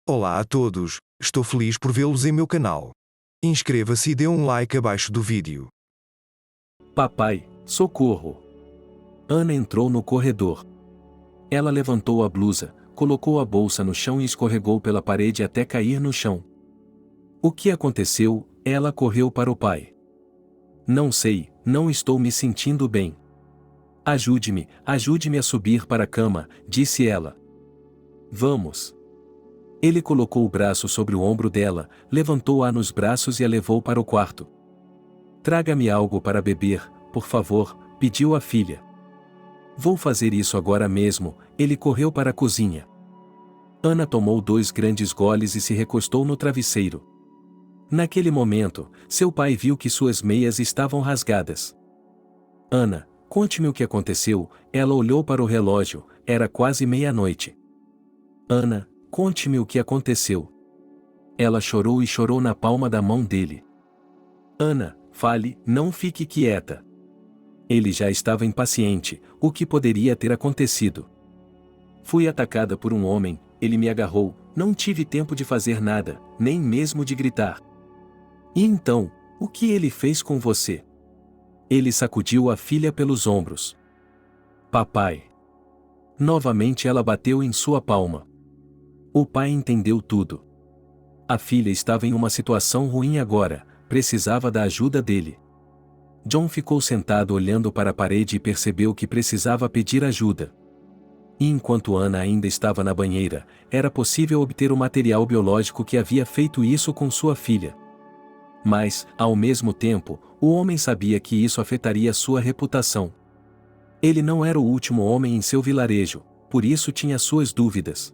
Olá a todos, estou feliz por vê-los em meu canal. Inscreva-se e dê um like abaixo do vídeo. Papai, socorro! Ana entrou no corredor. Ela levantou a blusa, colocou a bolsa no chão e escorregou pela parede até cair no chão. O que aconteceu? Ela correu para o pai. Não sei, não estou me sentindo bem. Ajude-me a subir para a cama, disse ela. Vamos. Ele colocou o braço sobre o ombro dela, levantou-a nos braços e a levou para o quarto. Traga-me algo para beber, por favor, pediu a filha. Vou fazer isso agora mesmo, ele correu para a cozinha. Ana tomou 2 grandes goles e se recostou no travesseiro. Naquele momento, seu pai viu que suas meias estavam rasgadas. Ana, conte-me o que aconteceu, ela olhou para o relógio, era quase meia-noite. Ana, conte-me o que aconteceu. Ela chorou e chorou na palma da mão dele. Ana, fale, não fique quieta. Ele já estava impaciente, o que poderia ter acontecido? Fui atacada por um homem, ele me agarrou, não tive tempo de fazer nada, nem mesmo de gritar. E então, o que ele fez com você? Ele sacudiu a filha pelos ombros. Papai. Novamente ela bateu em sua palma. O pai entendeu tudo. A filha estava em uma situação ruim agora, precisava da ajuda dele. John ficou sentado olhando para a parede e percebeu que precisava pedir ajuda. E enquanto Ana ainda estava na banheira, era possível obter o material biológico que havia feito isso com sua filha. Mas, ao mesmo tempo, o homem sabia que isso afetaria sua reputação. Ele não era o último homem em seu vilarejo, por isso tinha suas dúvidas.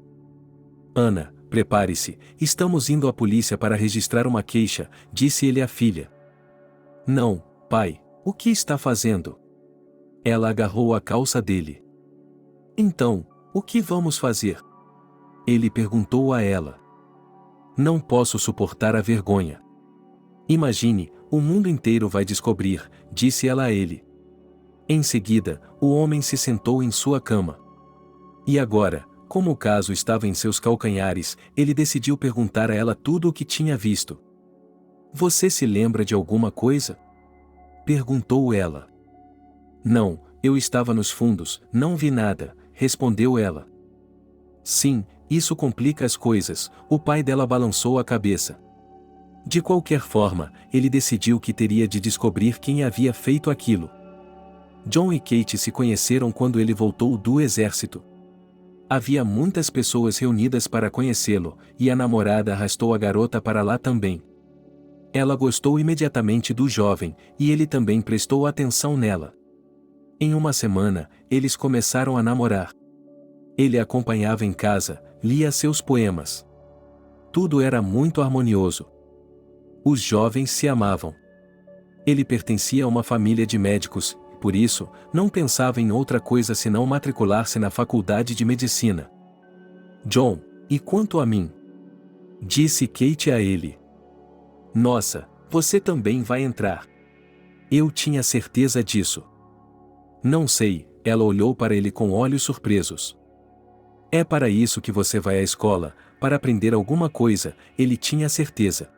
Ana, prepare-se, estamos indo à polícia para registrar uma queixa, disse ele à filha. Não, pai, o que está fazendo? Ela agarrou a calça dele. Então, o que vamos fazer? Ele perguntou a ela. Não posso suportar a vergonha. Imagine, o mundo inteiro vai descobrir, disse ela a ele. Em seguida, o homem se sentou em sua cama. E agora, como o caso estava em seus calcanhares, ele decidiu perguntar a ela tudo o que tinha visto. Você se lembra de alguma coisa? Perguntou ela. Não, eu estava nos fundos, não vi nada, respondeu ela. Sim, isso complica as coisas, o pai dela balançou a cabeça. De qualquer forma, ele decidiu que teria de descobrir quem havia feito aquilo. John e Kate se conheceram quando ele voltou do exército. Havia muitas pessoas reunidas para conhecê-lo, e a namorada arrastou a garota para lá também. Ela gostou imediatamente do jovem, e ele também prestou atenção nela. Em uma semana, eles começaram a namorar. Ele a acompanhava em casa, lia seus poemas. Tudo era muito harmonioso. Os jovens se amavam. Ele pertencia a uma família de médicos, por isso, não pensava em outra coisa senão matricular-se na faculdade de medicina. John, e quanto a mim? Disse Kate a ele. Nossa, você também vai entrar. Eu tinha certeza disso. Não sei, ela olhou para ele com olhos surpresos. É para isso que você vai à escola, para aprender alguma coisa, ele tinha certeza.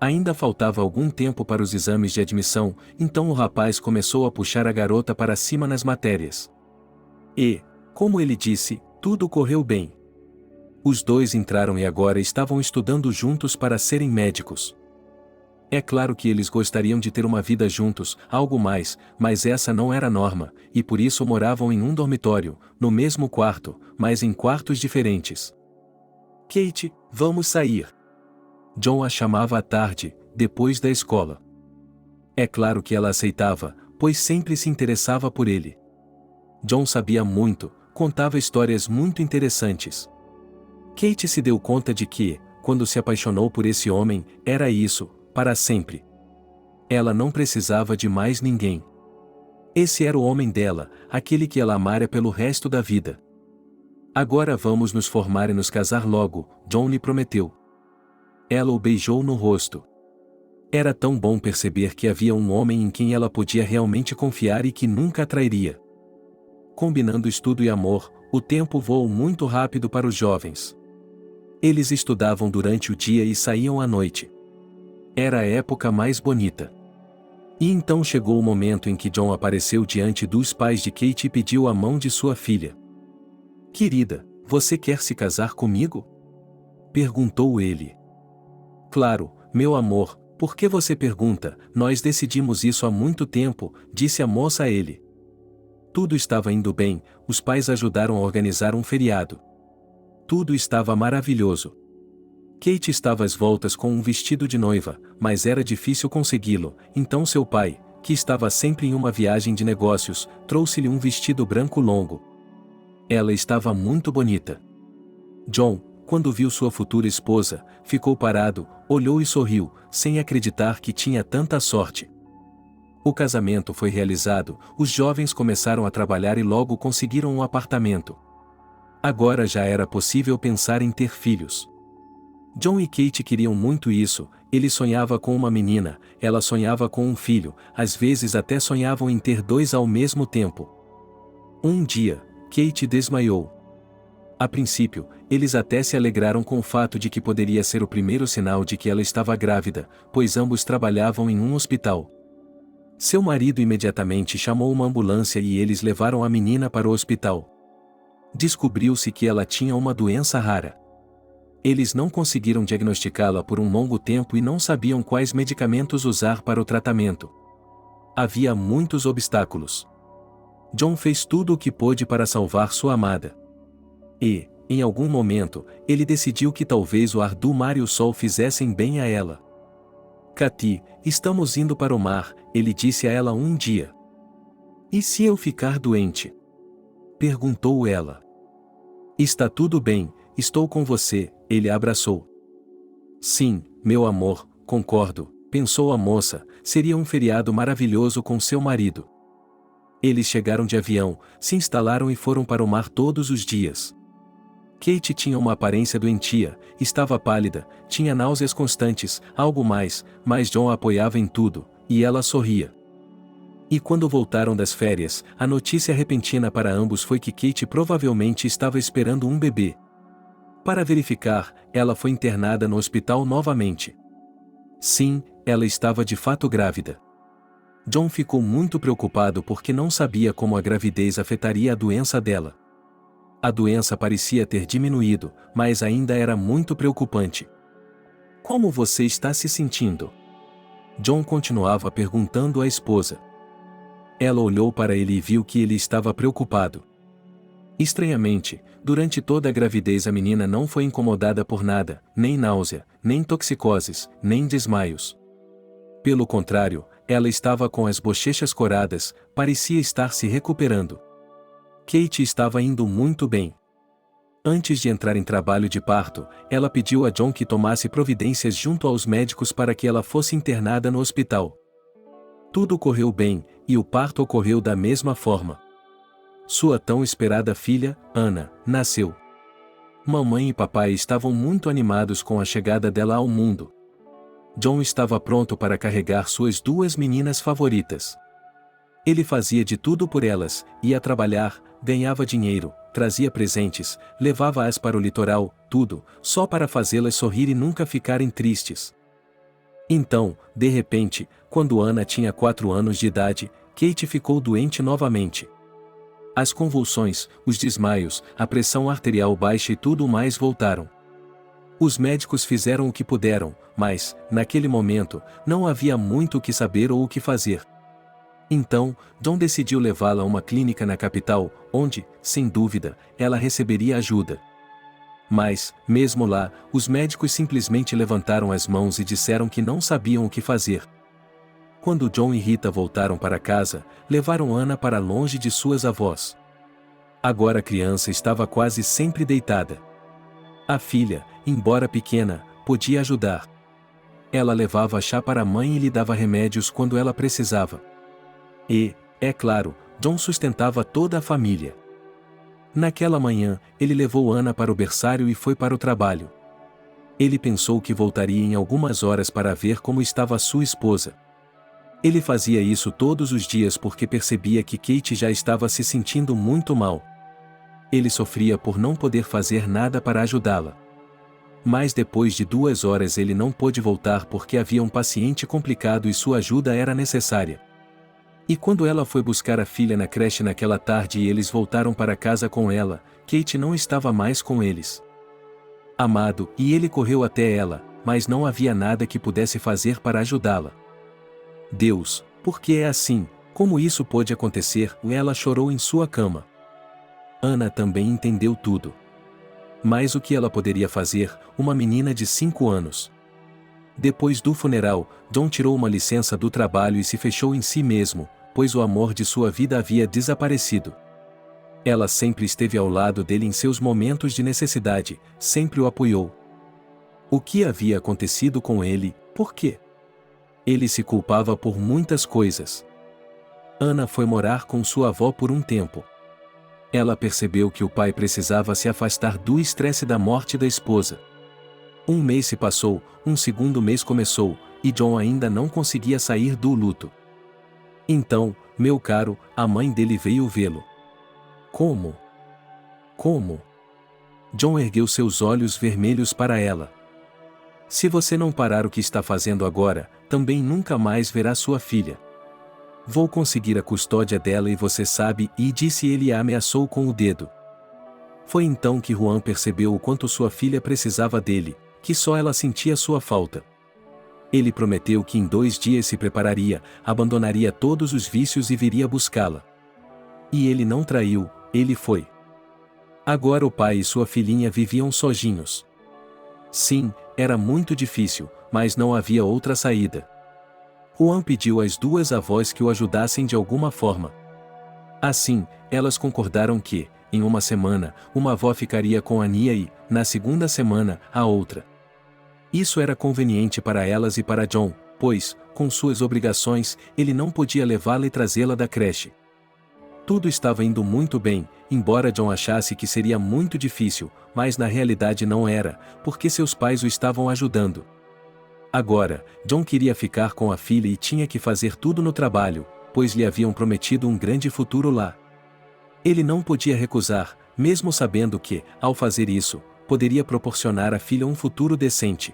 Ainda faltava algum tempo para os exames de admissão, então o rapaz começou a puxar a garota para cima nas matérias. E, como ele disse, tudo correu bem. Os dois entraram e agora estavam estudando juntos para serem médicos. É claro que eles gostariam de ter uma vida juntos, algo mais, mas essa não era a norma, e por isso moravam em um dormitório, no mesmo quarto, mas em quartos diferentes. Kate, vamos sair. John a chamava à tarde, depois da escola. É claro que ela aceitava, pois sempre se interessava por ele. John sabia muito, contava histórias muito interessantes. Kate se deu conta de que, quando se apaixonou por esse homem, era isso, para sempre. Ela não precisava de mais ninguém. Esse era o homem dela, aquele que ela amara pelo resto da vida. Agora vamos nos formar e nos casar logo, John lhe prometeu. Ela o beijou no rosto. Era tão bom perceber que havia um homem em quem ela podia realmente confiar e que nunca a trairia. Combinando estudo e amor, o tempo voou muito rápido para os jovens. Eles estudavam durante o dia e saíam à noite. Era a época mais bonita. E então chegou o momento em que John apareceu diante dos pais de Kate e pediu a mão de sua filha. "Querida, você quer se casar comigo?" perguntou ele. "Claro, meu amor, por que você pergunta? Nós decidimos isso há muito tempo", disse a moça a ele. Tudo estava indo bem, os pais ajudaram a organizar um feriado. Tudo estava maravilhoso. Kate estava às voltas com um vestido de noiva, mas era difícil consegui-lo, então seu pai, que estava sempre em uma viagem de negócios, trouxe-lhe um vestido branco longo. Ela estava muito bonita. John, quando viu sua futura esposa, ficou parado, olhou e sorriu, sem acreditar que tinha tanta sorte. O casamento foi realizado, os jovens começaram a trabalhar e logo conseguiram um apartamento. Agora já era possível pensar em ter filhos. John e Kate queriam muito isso, ele sonhava com uma menina, ela sonhava com um filho, às vezes até sonhavam em ter dois ao mesmo tempo. Um dia, Kate desmaiou. A princípio, eles até se alegraram com o fato de que poderia ser o primeiro sinal de que ela estava grávida, pois ambos trabalhavam em um hospital. Seu marido imediatamente chamou uma ambulância e eles levaram a menina para o hospital. Descobriu-se que ela tinha uma doença rara. Eles não conseguiram diagnosticá-la por um longo tempo e não sabiam quais medicamentos usar para o tratamento. Havia muitos obstáculos. John fez tudo o que pôde para salvar sua amada. E, em algum momento, ele decidiu que talvez o ar do mar e o sol fizessem bem a ela. "Katy, estamos indo para o mar", ele disse a ela um dia. "E se eu ficar doente?" perguntou ela. "Está tudo bem, estou com você", ele a abraçou. "Sim, meu amor, concordo", pensou a moça, seria um feriado maravilhoso com seu marido. Eles chegaram de avião, se instalaram e foram para o mar todos os dias. Kate tinha uma aparência doentia, estava pálida, tinha náuseas constantes, algo mais, mas John a apoiava em tudo, e ela sorria. E quando voltaram das férias, a notícia repentina para ambos foi que Kate provavelmente estava esperando um bebê. Para verificar, ela foi internada no hospital novamente. Sim, ela estava de fato grávida. John ficou muito preocupado porque não sabia como a gravidez afetaria a doença dela. A doença parecia ter diminuído, mas ainda era muito preocupante. "Como você está se sentindo?" John continuava perguntando à esposa. Ela olhou para ele e viu que ele estava preocupado. Estranhamente, durante toda a gravidez a menina não foi incomodada por nada, nem náusea, nem toxicoses, nem desmaios. Pelo contrário, ela estava com as bochechas coradas, parecia estar se recuperando. Kate estava indo muito bem. Antes de entrar em trabalho de parto, ela pediu a John que tomasse providências junto aos médicos para que ela fosse internada no hospital. Tudo correu bem, e o parto ocorreu da mesma forma. Sua tão esperada filha, Anna, nasceu. Mamãe e papai estavam muito animados com a chegada dela ao mundo. John estava pronto para carregar suas duas meninas favoritas. Ele fazia de tudo por elas, ia trabalhar, ganhava dinheiro, trazia presentes, levava-as para o litoral, tudo, só para fazê-las sorrir e nunca ficarem tristes. Então, de repente, quando Anna tinha 4 anos de idade, Kate ficou doente novamente. As convulsões, os desmaios, a pressão arterial baixa e tudo mais voltaram. Os médicos fizeram o que puderam, mas, naquele momento, não havia muito o que saber ou o que fazer. Então, John decidiu levá-la a uma clínica na capital, onde, sem dúvida, ela receberia ajuda. Mas, mesmo lá, os médicos simplesmente levantaram as mãos e disseram que não sabiam o que fazer. Quando John e Rita voltaram para casa, levaram Anna para longe de suas avós. Agora a criança estava quase sempre deitada. A filha, embora pequena, podia ajudar. Ela levava chá para a mãe e lhe dava remédios quando ela precisava. E, é claro, John sustentava toda a família. Naquela manhã, ele levou Anna para o berçário e foi para o trabalho. Ele pensou que voltaria em algumas horas para ver como estava sua esposa. Ele fazia isso todos os dias porque percebia que Kate já estava se sentindo muito mal. Ele sofria por não poder fazer nada para ajudá-la. Mas depois de 2 horas ele não pôde voltar porque havia um paciente complicado e sua ajuda era necessária. E quando ela foi buscar a filha na creche naquela tarde e eles voltaram para casa com ela, Kate não estava mais com eles. Amado, e ele correu até ela, mas não havia nada que pudesse fazer para ajudá-la. Deus, por que é assim? Como isso pôde acontecer? Ela chorou em sua cama. Ana também entendeu tudo. Mas o que ela poderia fazer, uma menina de 5 anos? Depois do funeral, John tirou uma licença do trabalho e se fechou em si mesmo, pois o amor de sua vida havia desaparecido. Ela sempre esteve ao lado dele em seus momentos de necessidade, sempre o apoiou. O que havia acontecido com ele? Por quê? Ele se culpava por muitas coisas. Ana foi morar com sua avó por um tempo. Ela percebeu que o pai precisava se afastar do estresse da morte da esposa. Um mês se passou, um segundo mês começou, e John ainda não conseguia sair do luto. Então, meu caro, a mãe dele veio vê-lo. Como? Como? John ergueu seus olhos vermelhos para ela. Se você não parar o que está fazendo agora, também nunca mais verá sua filha. Vou conseguir a custódia dela e você sabe, e disse ele e a ameaçou com o dedo. Foi então que Juan percebeu o quanto sua filha precisava dele, que só ela sentia sua falta. Ele prometeu que em 2 dias se prepararia, abandonaria todos os vícios e viria buscá-la. E ele não traiu, ele foi. Agora o pai e sua filhinha viviam sozinhos. Sim, era muito difícil, mas não havia outra saída. Juan pediu às 2 avós que o ajudassem de alguma forma. Assim, elas concordaram que, em uma semana, uma avó ficaria com Ania e, na segunda semana, a outra. Isso era conveniente para elas e para John, pois, com suas obrigações, ele não podia levá-la e trazê-la da creche. Tudo estava indo muito bem, embora John achasse que seria muito difícil, mas na realidade não era, porque seus pais o estavam ajudando. Agora, John queria ficar com a filha e tinha que fazer tudo no trabalho, pois lhe haviam prometido um grande futuro lá. Ele não podia recusar, mesmo sabendo que, ao fazer isso, poderia proporcionar à filha um futuro decente.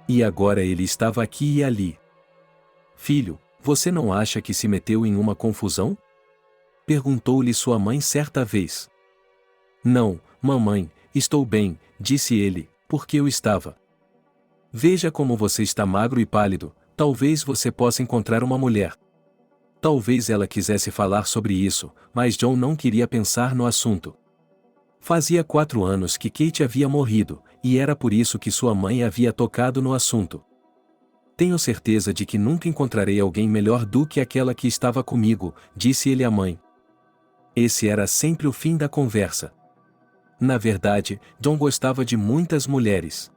E agora ele estava aqui e ali. Filho, você não acha que se meteu em uma confusão? Perguntou-lhe sua mãe certa vez. Não, mamãe, estou bem, disse ele, porque eu estava. Veja como você está magro e pálido, talvez você possa encontrar uma mulher. Talvez ela quisesse falar sobre isso, mas John não queria pensar no assunto. Fazia 4 anos que Kate havia morrido, e era por isso que sua mãe havia tocado no assunto. Tenho certeza de que nunca encontrarei alguém melhor do que aquela que estava comigo, disse ele à mãe. Esse era sempre o fim da conversa. Na verdade, John gostava de muitas mulheres.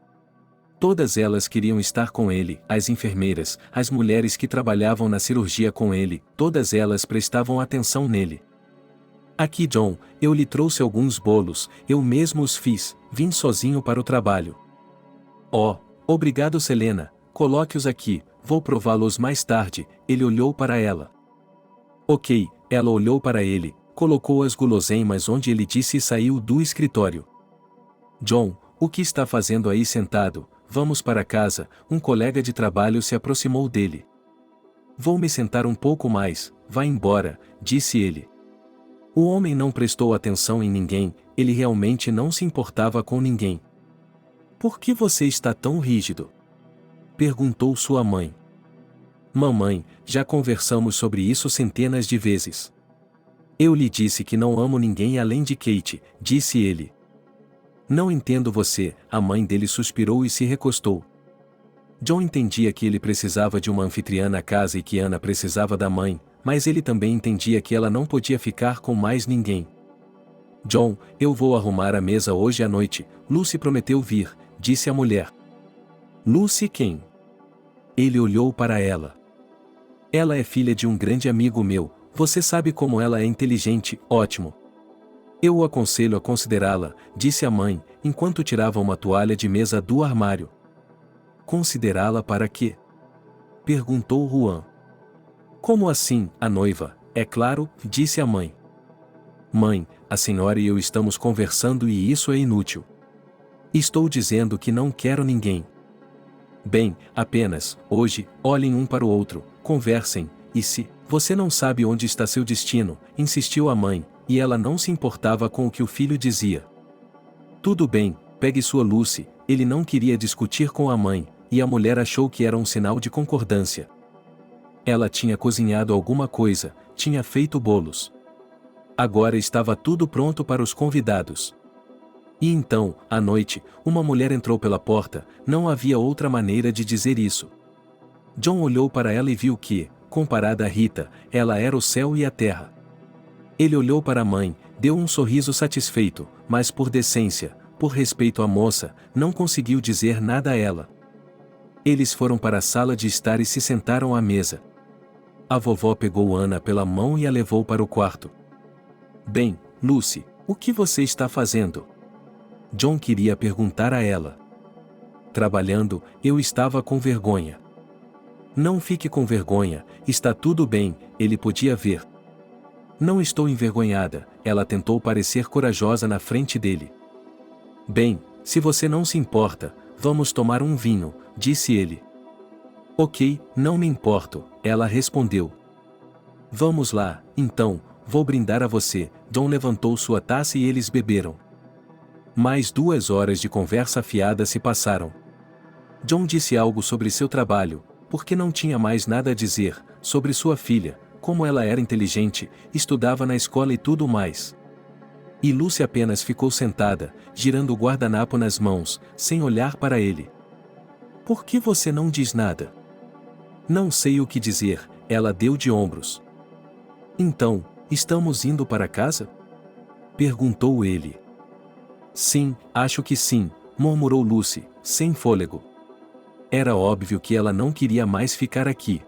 Todas elas queriam estar com ele, as enfermeiras, as mulheres que trabalhavam na cirurgia com ele, todas elas prestavam atenção nele. Aqui John, eu lhe trouxe alguns bolos, eu mesmo os fiz, vim sozinho para o trabalho. Oh, obrigado Selena, coloque-os aqui, vou prová-los mais tarde, ele olhou para ela. Ok, ela olhou para ele, colocou as guloseimas onde ele disse e saiu do escritório. John, o que está fazendo aí sentado? Vamos para casa, um colega de trabalho se aproximou dele. Vou me sentar um pouco mais, vá embora, disse ele. O homem não prestou atenção em ninguém, ele realmente não se importava com ninguém. Por que você está tão rígido? Perguntou sua mãe. Mamãe, já conversamos sobre isso centenas de vezes. Eu lhe disse que não amo ninguém além de Kate, disse ele. Não entendo você, a mãe dele suspirou e se recostou. John entendia que ele precisava de uma anfitriã na casa e que Ana precisava da mãe, mas ele também entendia que ela não podia ficar com mais ninguém. John, eu vou arrumar a mesa hoje à noite, Lucy prometeu vir, disse a mulher. Lucy quem? Ele olhou para ela. Ela é filha de um grande amigo meu, você sabe como ela é inteligente, ótimo. Eu o aconselho a considerá-la, disse a mãe, enquanto tirava uma toalha de mesa do armário. Considerá-la para quê? Perguntou Juan. Como assim, a noiva? É claro, disse a mãe. Mãe, a senhora e eu estamos conversando e isso é inútil. Estou dizendo que não quero ninguém. Bem, apenas, hoje, olhem um para o outro, conversem, e se você não sabe onde está seu destino, insistiu a mãe, e ela não se importava com o que o filho dizia. Tudo bem, pegue sua Lucy, ele não queria discutir com a mãe, e a mulher achou que era um sinal de concordância. Ela tinha cozinhado alguma coisa, tinha feito bolos. Agora estava tudo pronto para os convidados. E então, à noite, uma mulher entrou pela porta, não havia outra maneira de dizer isso. John olhou para ela e viu que, comparada a Rita, ela era o céu e a terra. Ele olhou para a mãe, deu um sorriso satisfeito, mas por decência, por respeito à moça, não conseguiu dizer nada a ela. Eles foram para a sala de estar e se sentaram à mesa. A vovó pegou Ana pela mão e a levou para o quarto. Bem, Lucy, o que você está fazendo? John queria perguntar a ela. Trabalhando, eu estava com vergonha. Não fique com vergonha, está tudo bem, ele podia ver. Não estou envergonhada, ela tentou parecer corajosa na frente dele. Bem, se você não se importa, vamos tomar um vinho, disse ele. Ok, não me importo, ela respondeu. Vamos lá, então, vou brindar a você. John levantou sua taça e eles beberam. Mais 2 horas de conversa afiada se passaram. John disse algo sobre seu trabalho, porque não tinha mais nada a dizer, sobre sua filha, como ela era inteligente, estudava na escola e tudo mais. E Lucy apenas ficou sentada, girando o guardanapo nas mãos, sem olhar para ele. Por que você não diz nada? Não sei o que dizer, ela deu de ombros. Então, estamos indo para casa? Perguntou ele. Sim, acho que sim, murmurou Lucy, sem fôlego. Era óbvio que ela não queria mais ficar aqui.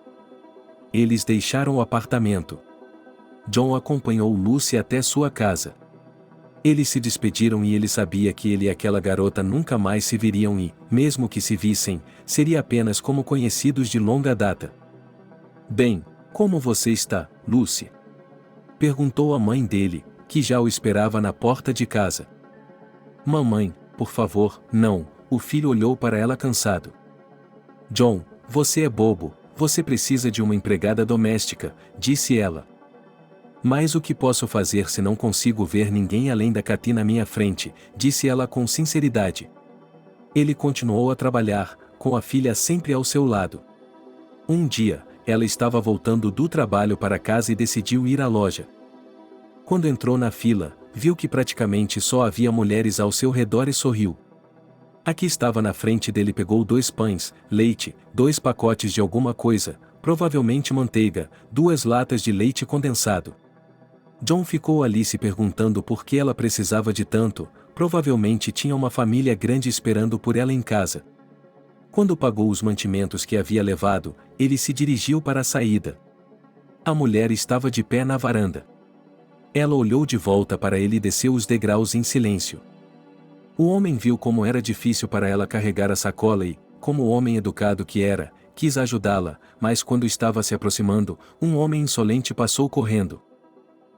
Eles deixaram o apartamento. John acompanhou Lucy até sua casa. Eles se despediram e ele sabia que ele e aquela garota nunca mais se viriam e, mesmo que se vissem, seria apenas como conhecidos de longa data. Bem, como você está, Lucy? Perguntou a mãe dele, que já o esperava na porta de casa. Mamãe, por favor, não, o filho olhou para ela cansado. John, você é bobo, você precisa de uma empregada doméstica, disse ela. Mas o que posso fazer se não consigo ver ninguém além da Cathy na minha frente, disse ela com sinceridade. Ele continuou a trabalhar, com a filha sempre ao seu lado. Um dia, ela estava voltando do trabalho para casa e decidiu ir à loja. Quando entrou na fila, viu que praticamente só havia mulheres ao seu redor e sorriu. A que estava na frente dele pegou 2 pães, leite, 2 pacotes de alguma coisa, provavelmente manteiga, 2 latas de leite condensado. John ficou ali se perguntando por que ela precisava de tanto, provavelmente tinha uma família grande esperando por ela em casa. Quando pagou os mantimentos que havia levado, ele se dirigiu para a saída. A mulher estava de pé na varanda. Ela olhou de volta para ele e desceu os degraus em silêncio. O homem viu como era difícil para ela carregar a sacola e, como o homem educado que era, quis ajudá-la, mas quando estava se aproximando, um homem insolente passou correndo.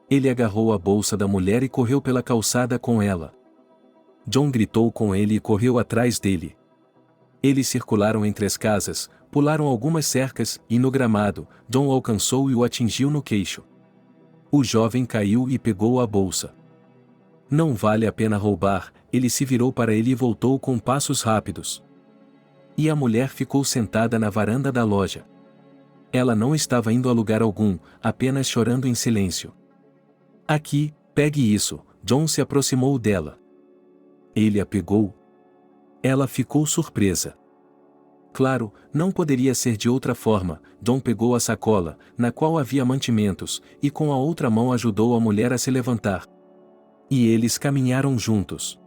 Ele agarrou a bolsa da mulher e correu pela calçada com ela. John gritou com ele e correu atrás dele. Eles circularam entre as casas, pularam algumas cercas, e no gramado, John o alcançou e o atingiu no queixo. O jovem caiu e pegou a bolsa. Não vale a pena roubar, ele se virou para ele e voltou com passos rápidos. E a mulher ficou sentada na varanda da loja. Ela não estava indo a lugar algum, apenas chorando em silêncio. Aqui, pegue isso, John se aproximou dela. Ele a pegou. Ela ficou surpresa. Claro, não poderia ser de outra forma. John pegou a sacola, na qual havia mantimentos, e com a outra mão ajudou a mulher a se levantar. E eles caminharam juntos.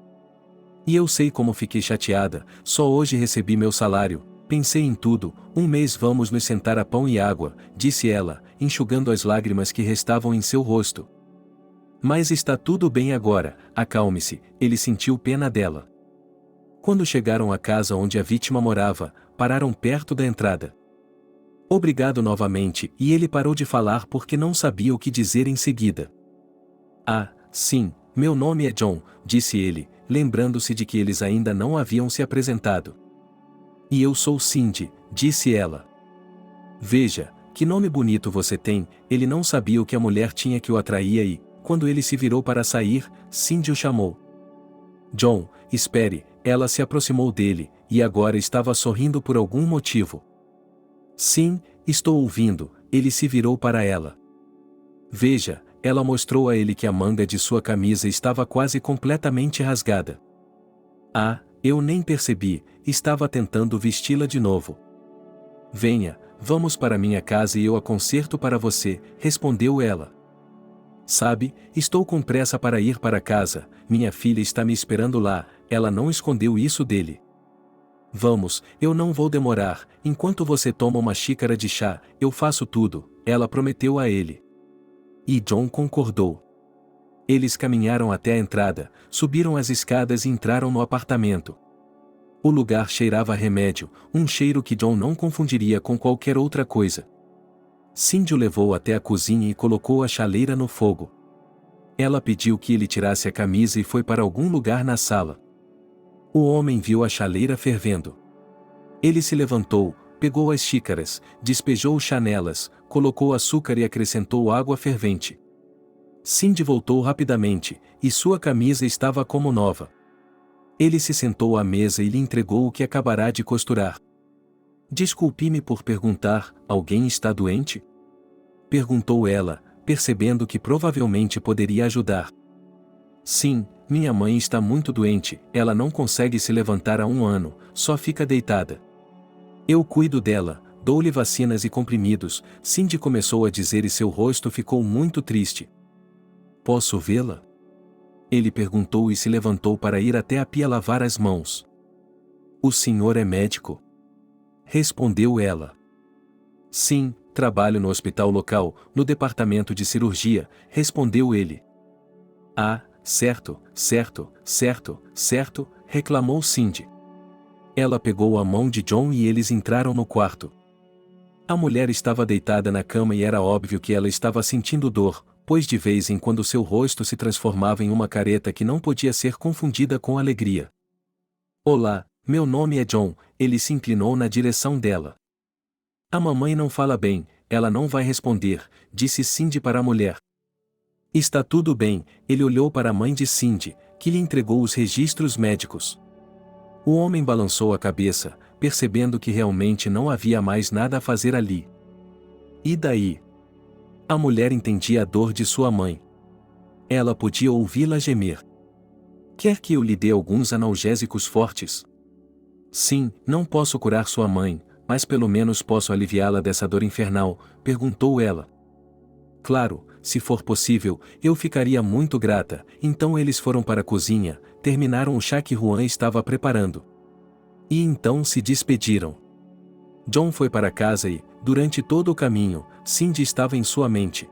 E eu sei como fiquei chateada, só hoje recebi meu salário, pensei em tudo, 1 mês vamos nos sentar a pão e água, disse ela, enxugando as lágrimas que restavam em seu rosto. Mas está tudo bem agora, acalme-se, ele sentiu pena dela. Quando chegaram à casa onde a vítima morava, pararam perto da entrada. Obrigado novamente, e ele parou de falar porque não sabia o que dizer em seguida. Ah, sim, meu nome é John, disse ele, lembrando-se de que eles ainda não haviam se apresentado. E eu sou Cindy, disse ela. Veja, que nome bonito você tem. Ele não sabia o que a mulher tinha que o atraía e, quando ele se virou para sair, Cindy o chamou. John, espere, ela se aproximou dele, e agora estava sorrindo por algum motivo. Sim, estou ouvindo, ele se virou para ela. Veja, ela mostrou a ele que a manga de sua camisa estava quase completamente rasgada. Ah, eu nem percebi, estava tentando vesti-la de novo. Venha, vamos para minha casa e eu a conserto para você, respondeu ela. Sabe, estou com pressa para ir para casa, minha filha está me esperando lá, ela não escondeu isso dele. Vamos, eu não vou demorar, enquanto você toma uma xícara de chá, eu faço tudo, ela prometeu a ele. E John concordou. Eles caminharam até a entrada, subiram as escadas e entraram no apartamento. O lugar cheirava a remédio, um cheiro que John não confundiria com qualquer outra coisa. Cindy o levou até a cozinha e colocou a chaleira no fogo. Ela pediu que ele tirasse a camisa e foi para algum lugar na sala. O homem viu a chaleira fervendo. Ele se levantou, pegou as xícaras, despejou o chá nelas, colocou açúcar e acrescentou água fervente. Cindy voltou rapidamente, e sua camisa estava como nova. Ele se sentou à mesa e lhe entregou o que acabará de costurar. Desculpe-me por perguntar, alguém está doente? Perguntou ela, percebendo que provavelmente poderia ajudar. Sim, minha mãe está muito doente, ela não consegue se levantar há 1 ano, só fica deitada. Eu cuido dela, dou-lhe vacinas e comprimidos, Cindy começou a dizer e seu rosto ficou muito triste. Posso vê-la? Ele perguntou e se levantou para ir até a pia lavar as mãos. O senhor é médico? Respondeu ela. Sim, trabalho no hospital local, no departamento de cirurgia, respondeu ele. Ah, certo, certo, certo, certo, reclamou Cindy. Ela pegou a mão de John e eles entraram no quarto. A mulher estava deitada na cama e era óbvio que ela estava sentindo dor, pois de vez em quando seu rosto se transformava em uma careta que não podia ser confundida com alegria. Olá, meu nome é John, ele se inclinou na direção dela. A mamãe não fala bem, ela não vai responder, disse Cindy para a mulher. Está tudo bem, ele olhou para a mãe de Cindy, que lhe entregou os registros médicos. O homem balançou a cabeça, percebendo que realmente não havia mais nada a fazer ali. E daí? A mulher entendia a dor de sua mãe. Ela podia ouvi-la gemer. Quer que eu lhe dê alguns analgésicos fortes? Sim, não posso curar sua mãe, mas pelo menos posso aliviá-la dessa dor infernal, perguntou ela. Claro, se for possível, eu ficaria muito grata. Então eles foram para a cozinha, terminaram o chá que Juan estava preparando. E então se despediram. John foi para casa e, durante todo o caminho, Cindy estava em sua mente.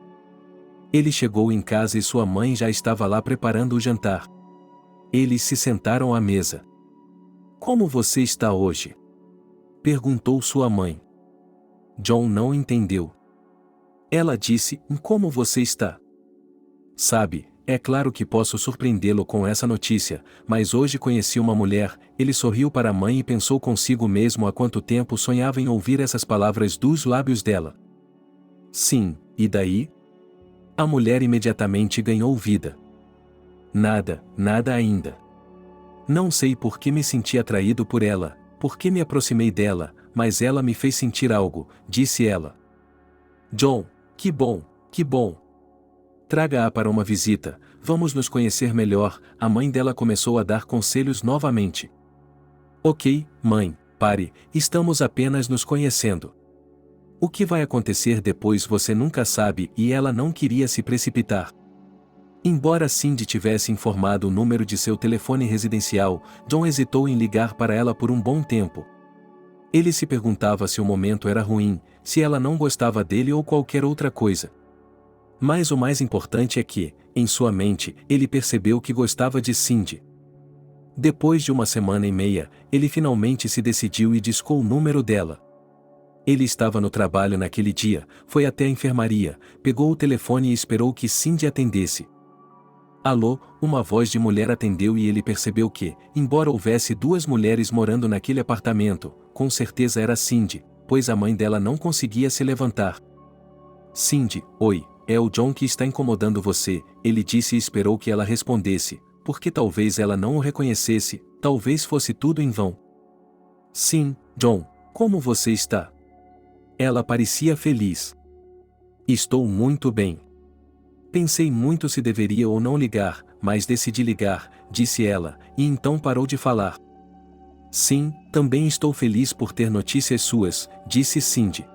Ele chegou em casa e sua mãe já estava lá preparando o jantar. Eles se sentaram à mesa. Como você está hoje? Perguntou sua mãe. John não entendeu. Ela disse, como você está? Sabe, é claro que posso surpreendê-lo com essa notícia, mas hoje conheci uma mulher. Ele sorriu para a mãe e pensou consigo mesmo há quanto tempo sonhava em ouvir essas palavras dos lábios dela. Sim, e daí? A mulher imediatamente ganhou vida. Nada, nada ainda. Não sei por que me senti atraído por ela, por que me aproximei dela, mas ela me fez sentir algo, disse ela. John, que bom, que bom. Traga-a para uma visita, vamos nos conhecer melhor. A mãe dela começou a dar conselhos novamente. Ok, mãe, pare, estamos apenas nos conhecendo. O que vai acontecer depois você nunca sabe e ela não queria se precipitar. Embora Cindy tivesse informado o número de seu telefone residencial, John hesitou em ligar para ela por um bom tempo. Ele se perguntava se o momento era ruim, se ela não gostava dele ou qualquer outra coisa. Mas o mais importante é que, em sua mente, ele percebeu que gostava de Cindy. Depois de 1,5 semanas, ele finalmente se decidiu e discou o número dela. Ele estava no trabalho naquele dia, foi até a enfermaria, pegou o telefone e esperou que Cindy atendesse. Alô, uma voz de mulher atendeu e ele percebeu que, embora houvesse duas mulheres morando naquele apartamento, com certeza era Cindy, pois a mãe dela não conseguia se levantar. Cindy, oi, é o John que está incomodando você, ele disse e esperou que ela respondesse, porque talvez ela não o reconhecesse, talvez fosse tudo em vão. Sim, John, como você está? Ela parecia feliz. Estou muito bem. Pensei muito se deveria ou não ligar, mas decidi ligar, disse ela, e então parou de falar. Sim, também estou feliz por ter notícias suas, disse Cindy.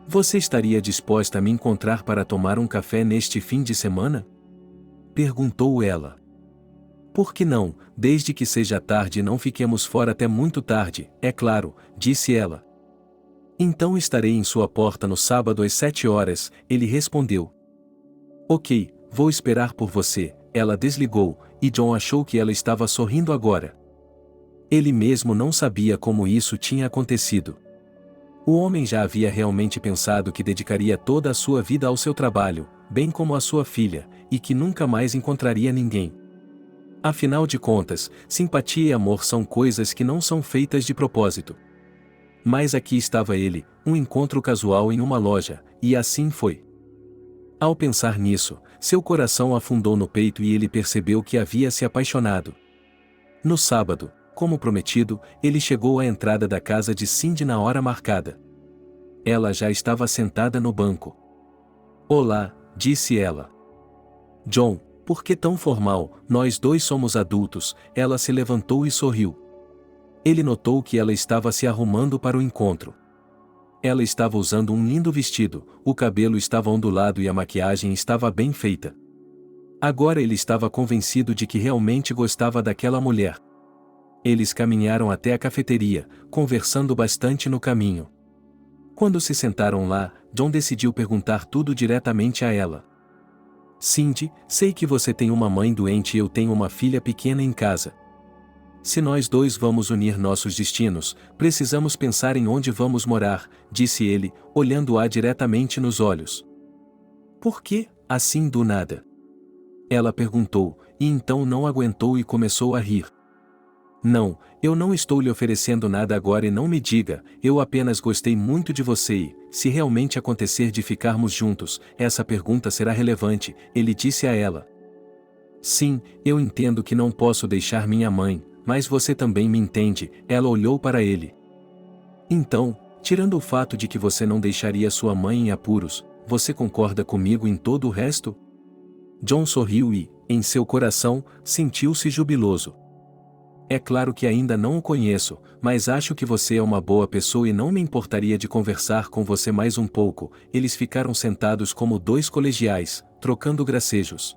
Você estaria disposta a me encontrar para tomar um café neste fim de semana? Perguntou ela. Por que não, desde que seja tarde e não fiquemos fora até muito tarde, é claro, disse ela. Então estarei em sua porta no sábado às 7 horas, ele respondeu. Ok, vou esperar por você, ela desligou, e John achou que ela estava sorrindo agora. Ele mesmo não sabia como isso tinha acontecido. O homem já havia realmente pensado que dedicaria toda a sua vida ao seu trabalho, bem como à sua filha, e que nunca mais encontraria ninguém. Afinal de contas, simpatia e amor são coisas que não são feitas de propósito. Mas aqui estava ele, um encontro casual em uma loja, e assim foi. Ao pensar nisso, seu coração afundou no peito e ele percebeu que havia se apaixonado. No sábado, como prometido, ele chegou à entrada da casa de Cindy na hora marcada. Ela já estava sentada no banco. Olá, disse ela. John, por que tão formal? Nós dois somos adultos, ela se levantou e sorriu. Ele notou que ela estava se arrumando para o encontro. Ela estava usando um lindo vestido, o cabelo estava ondulado e a maquiagem estava bem feita. Agora ele estava convencido de que realmente gostava daquela mulher. Eles caminharam até a cafeteria, conversando bastante no caminho. Quando se sentaram lá, John decidiu perguntar tudo diretamente a ela. Cindy, sei que você tem uma mãe doente e eu tenho uma filha pequena em casa. Se nós dois vamos unir nossos destinos, precisamos pensar em onde vamos morar, disse ele, olhando-a diretamente nos olhos. Por que, assim do nada? Ela perguntou, e então não aguentou e começou a rir. Não, eu não estou lhe oferecendo nada agora e não me diga, eu apenas gostei muito de você e, se realmente acontecer de ficarmos juntos, essa pergunta será relevante, ele disse a ela. Sim, eu entendo que não posso deixar minha mãe, mas você também me entende, ela olhou para ele. Então, tirando o fato de que você não deixaria sua mãe em apuros, você concorda comigo em todo o resto? John sorriu e, em seu coração, sentiu-se jubiloso. É claro que ainda não o conheço, mas acho que você é uma boa pessoa e não me importaria de conversar com você mais um pouco. Eles ficaram sentados como dois colegiais, trocando gracejos.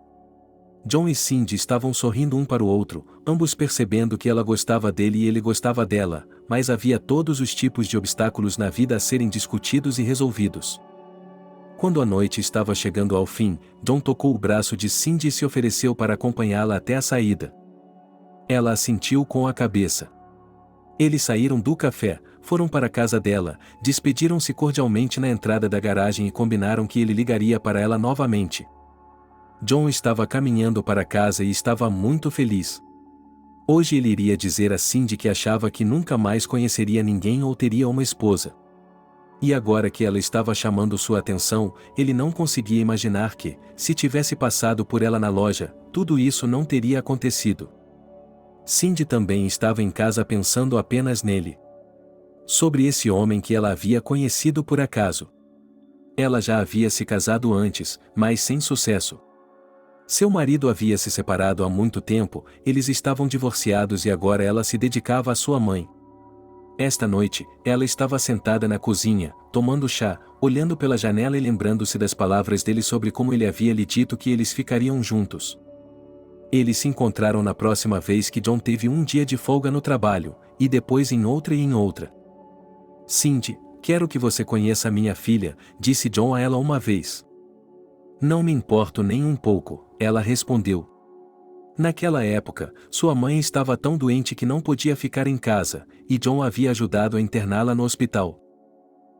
John e Cindy estavam sorrindo um para o outro, ambos percebendo que ela gostava dele e ele gostava dela, mas havia todos os tipos de obstáculos na vida a serem discutidos e resolvidos. Quando a noite estava chegando ao fim, John tocou o braço de Cindy e se ofereceu para acompanhá-la até a saída. Ela assentiu com a cabeça. Eles saíram do café, foram para a casa dela, despediram-se cordialmente na entrada da garagem e combinaram que ele ligaria para ela novamente. John estava caminhando para casa e estava muito feliz. Hoje ele iria dizer a Cindy que achava que nunca mais conheceria ninguém ou teria uma esposa. E agora que ela estava chamando sua atenção, ele não conseguia imaginar que, se tivesse passado por ela na loja, tudo isso não teria acontecido. Cindy também estava em casa pensando apenas nele. Sobre esse homem que ela havia conhecido por acaso. Ela já havia se casado antes, mas sem sucesso. Seu marido havia se separado há muito tempo, eles estavam divorciados e agora ela se dedicava à sua mãe. Esta noite, ela estava sentada na cozinha, tomando chá, olhando pela janela e lembrando-se das palavras dele sobre como ele havia lhe dito que eles ficariam juntos. Eles se encontraram na próxima vez que John teve um dia de folga no trabalho, e depois em outra e em outra. Cindy, quero que você conheça minha filha, disse John a ela uma vez. Não me importo nem um pouco, ela respondeu. Naquela época, sua mãe estava tão doente que não podia ficar em casa, e John havia ajudado a interná-la no hospital.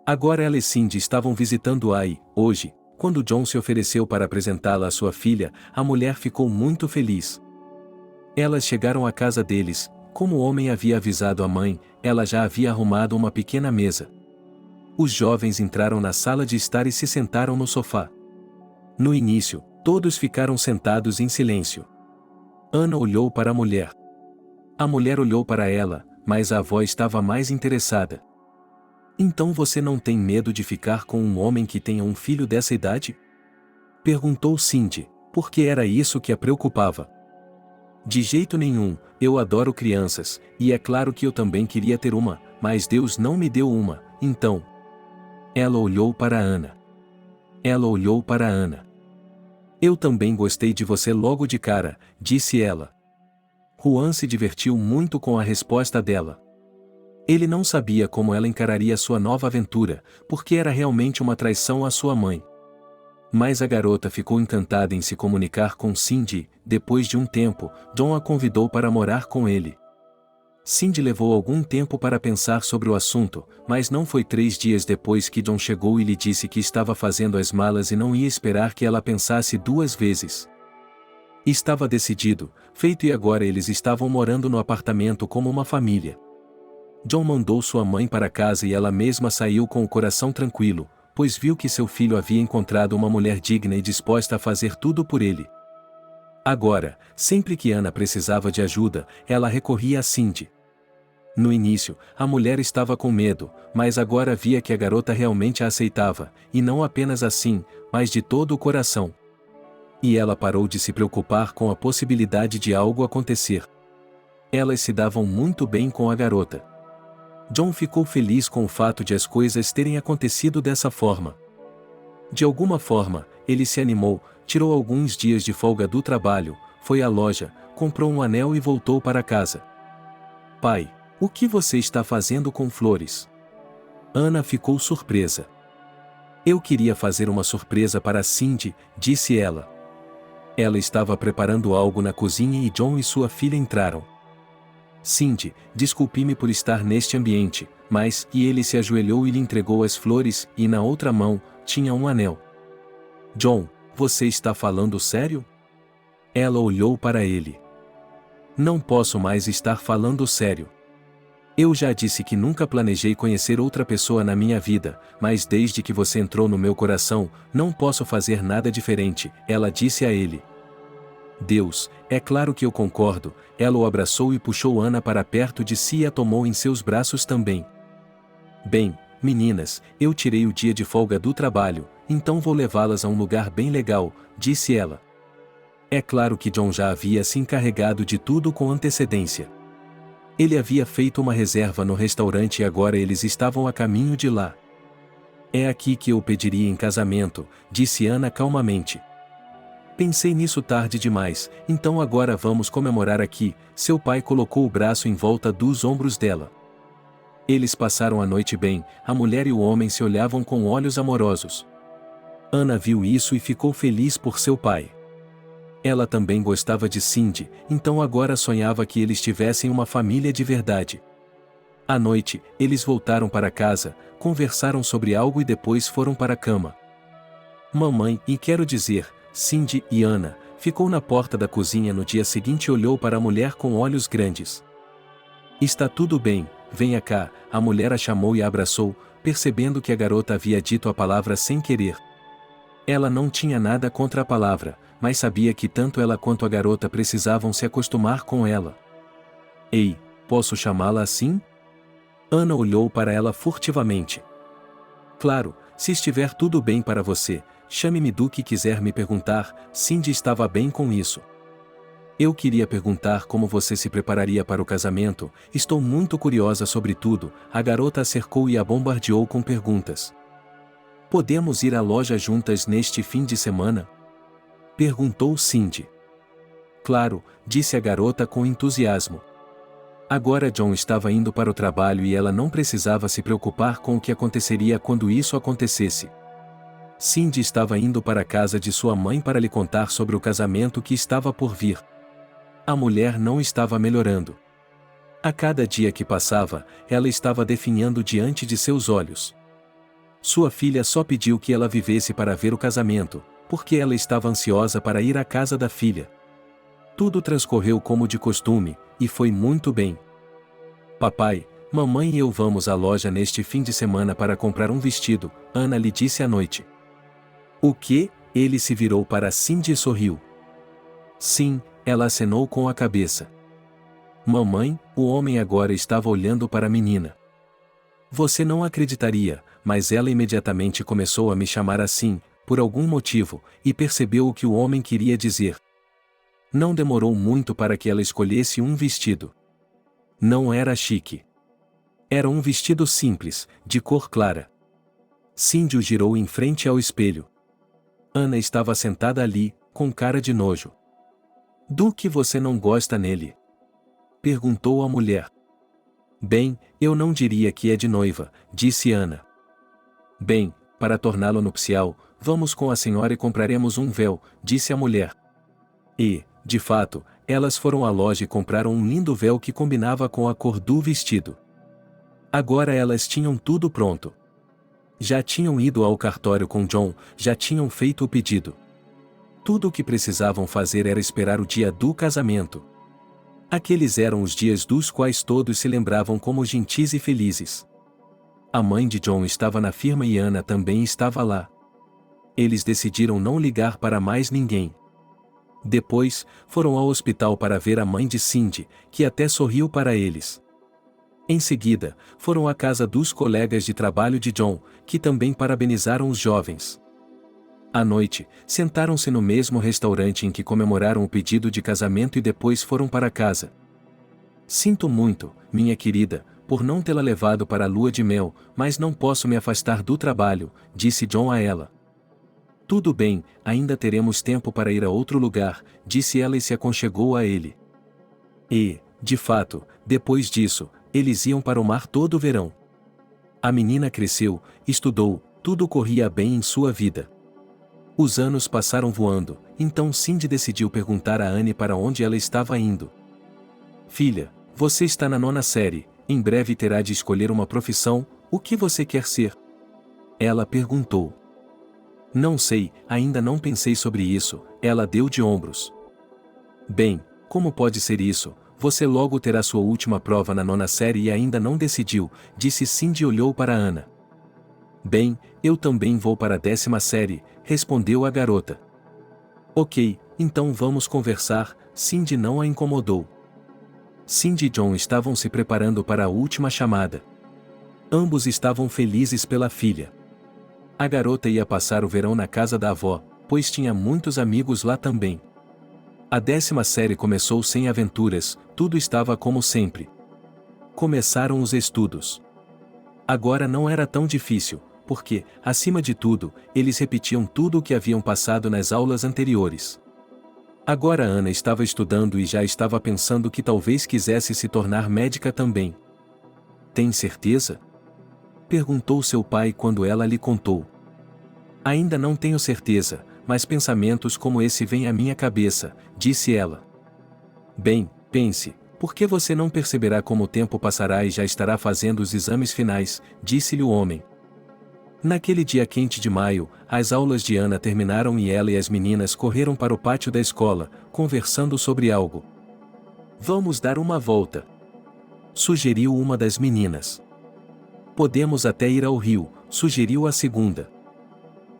Agora ela e Cindy estavam visitando-a e, hoje, Quando John se ofereceu para apresentá-la à sua filha, a mulher ficou muito feliz. Elas chegaram à casa deles. Como o homem havia avisado a mãe, ela já havia arrumado uma pequena mesa. Os jovens entraram na sala de estar e se sentaram no sofá. No início, todos ficaram sentados em silêncio. Ana olhou para a mulher. A mulher olhou para ela, mas a avó estava mais interessada. Então você não tem medo de ficar com um homem que tenha um filho dessa idade? Perguntou Cindy, porque era isso que a preocupava. De jeito nenhum, eu adoro crianças, e é claro que eu também queria ter uma, mas Deus não me deu uma, então. Ela olhou para Ana. Ela olhou para Ana. Eu também gostei de você logo de cara, disse ela. Juan se divertiu muito com a resposta dela. Ele não sabia como ela encararia sua nova aventura, porque era realmente uma traição à sua mãe. Mas a garota ficou encantada em se comunicar com Cindy. Depois de um tempo, John a convidou para morar com ele. Cindy levou algum tempo para pensar sobre o assunto, mas não foi 3 dias depois que John chegou e lhe disse que estava fazendo as malas e não ia esperar que ela pensasse 2 vezes. Estava decidido, feito, e agora eles estavam morando no apartamento como uma família. John mandou sua mãe para casa e ela mesma saiu com o coração tranquilo, pois viu que seu filho havia encontrado uma mulher digna e disposta a fazer tudo por ele. Agora, sempre que Ana precisava de ajuda, ela recorria a Cindy. No início, a mulher estava com medo, mas agora via que a garota realmente a aceitava, e não apenas assim, mas de todo o coração. E ela parou de se preocupar com a possibilidade de algo acontecer. Elas se davam muito bem com a garota. John ficou feliz com o fato de as coisas terem acontecido dessa forma. De alguma forma, ele se animou, tirou alguns dias de folga do trabalho, foi à loja, comprou um anel e voltou para casa. Pai, o que você está fazendo com flores? Ana ficou surpresa. Eu queria fazer uma surpresa para Cindy, disse ela. Ela estava preparando algo na cozinha e John e sua filha entraram. Cindy, desculpe-me por estar neste ambiente, mas, e ele se ajoelhou e lhe entregou as flores, e na outra mão, tinha um anel. John, você está falando sério? Ela olhou para ele. Não posso mais estar falando sério. Eu já disse que nunca planejei conhecer outra pessoa na minha vida, mas desde que você entrou no meu coração, não posso fazer nada diferente, ela disse a ele. Deus, é claro que eu concordo, ela o abraçou e puxou Ana para perto de si e a tomou em seus braços também. Bem, meninas, eu tirei o dia de folga do trabalho, então vou levá-las a um lugar bem legal, disse ela. É claro que John já havia se encarregado de tudo com antecedência. Ele havia feito uma reserva no restaurante e agora eles estavam a caminho de lá. É aqui que eu pediria em casamento, disse Ana calmamente. Pensei nisso tarde demais, então agora vamos comemorar aqui. Seu pai colocou o braço em volta dos ombros dela. Eles passaram a noite bem, a mulher e o homem se olhavam com olhos amorosos. Ana viu isso e ficou feliz por seu pai. Ela também gostava de Cindy, então agora sonhava que eles tivessem uma família de verdade. À noite, eles voltaram para casa, conversaram sobre algo e depois foram para a cama. Mamãe, e quero dizer, Cindy e Ana, ficou na porta da cozinha no dia seguinte e olhou para a mulher com olhos grandes. Está tudo bem, venha cá, a mulher a chamou e a abraçou, percebendo que a garota havia dito a palavra sem querer. Ela não tinha nada contra a palavra, mas sabia que tanto ela quanto a garota precisavam se acostumar com ela. Ei, posso chamá-la assim? Ana olhou para ela furtivamente. Claro, se estiver tudo bem para você, chame-me do que quiser me perguntar, Cindy estava bem com isso. Eu queria perguntar como você se prepararia para o casamento, estou muito curiosa sobre tudo, a garota a cercou e a bombardeou com perguntas. Podemos ir à loja juntas neste fim de semana? Perguntou Cindy. Claro, disse a garota com entusiasmo. Agora John estava indo para o trabalho e ela não precisava se preocupar com o que aconteceria quando isso acontecesse. Cindy estava indo para a casa de sua mãe para lhe contar sobre o casamento que estava por vir. A mulher não estava melhorando. A cada dia que passava, ela estava definhando diante de seus olhos. Sua filha só pediu que ela vivesse para ver o casamento, porque ela estava ansiosa para ir à casa da filha. Tudo transcorreu como de costume, e foi muito bem. Papai, mamãe e eu vamos à loja neste fim de semana para comprar um vestido, Ana lhe disse à noite. O quê? Ele se virou para Cindy e sorriu. Sim, ela acenou com a cabeça. Mamãe, o homem agora estava olhando para a menina. Você não acreditaria, mas ela imediatamente começou a me chamar assim, por algum motivo, e percebeu o que o homem queria dizer. Não demorou muito para que ela escolhesse um vestido. Não era chique. Era um vestido simples, de cor clara. Cindy o girou em frente ao espelho. Ana estava sentada ali, com cara de nojo. Do que você não gosta nele? Perguntou a mulher. Bem, eu não diria que é de noiva, disse Ana. Bem, para torná-lo nupcial, vamos com a senhora e compraremos um véu, disse a mulher. E, de fato, elas foram à loja e compraram um lindo véu que combinava com a cor do vestido. Agora elas tinham tudo pronto. Já tinham ido ao cartório com John, já tinham feito o pedido. Tudo o que precisavam fazer era esperar o dia do casamento. Aqueles eram os dias dos quais todos se lembravam como gentis e felizes. A mãe de John estava na firma e Ana também estava lá. Eles decidiram não ligar para mais ninguém. Depois, foram ao hospital para ver a mãe de Cindy, que até sorriu para eles. Em seguida, foram à casa dos colegas de trabalho de John, que também parabenizaram os jovens. À noite, sentaram-se no mesmo restaurante em que comemoraram o pedido de casamento e depois foram para casa. Sinto muito, minha querida, por não tê-la levado para a lua de mel, mas não posso me afastar do trabalho, disse John a ela. Tudo bem, ainda teremos tempo para ir a outro lugar, disse ela e se aconchegou a ele. E, de fato, depois disso, eles iam para o mar todo o verão. A menina cresceu, estudou, tudo corria bem em sua vida. Os anos passaram voando, então Cindy decidiu perguntar a Anne para onde ela estava indo. Filha, você está na 9ª série, em breve terá de escolher uma profissão, o que você quer ser? Ela perguntou. Não sei, ainda não pensei sobre isso, ela deu de ombros. Bem, como pode ser isso? Você logo terá sua última prova na 9ª série e ainda não decidiu, disse Cindy e olhou para Ana. Bem, eu também vou para a 10ª série, respondeu a garota. Ok, então vamos conversar, Cindy não a incomodou. Cindy e John estavam se preparando para a última chamada. Ambos estavam felizes pela filha. A garota ia passar o verão na casa da avó, pois tinha muitos amigos lá também. A 10ª série começou sem aventuras, tudo estava como sempre. Começaram os estudos. Agora não era tão difícil, porque, acima de tudo, eles repetiam tudo o que haviam passado nas aulas anteriores. Agora Ana estava estudando e já estava pensando que talvez quisesse se tornar médica também. Tem certeza? Perguntou seu pai quando ela lhe contou. Ainda não tenho certeza, mas pensamentos como esse vêm à minha cabeça, disse ela. Bem, pense, por que você não perceberá como o tempo passará e já estará fazendo os exames finais, disse-lhe o homem. Naquele dia quente de maio, as aulas de Ana terminaram e ela e as meninas correram para o pátio da escola, conversando sobre algo. Vamos dar uma volta, sugeriu uma das meninas. Podemos até ir ao rio, sugeriu a segunda.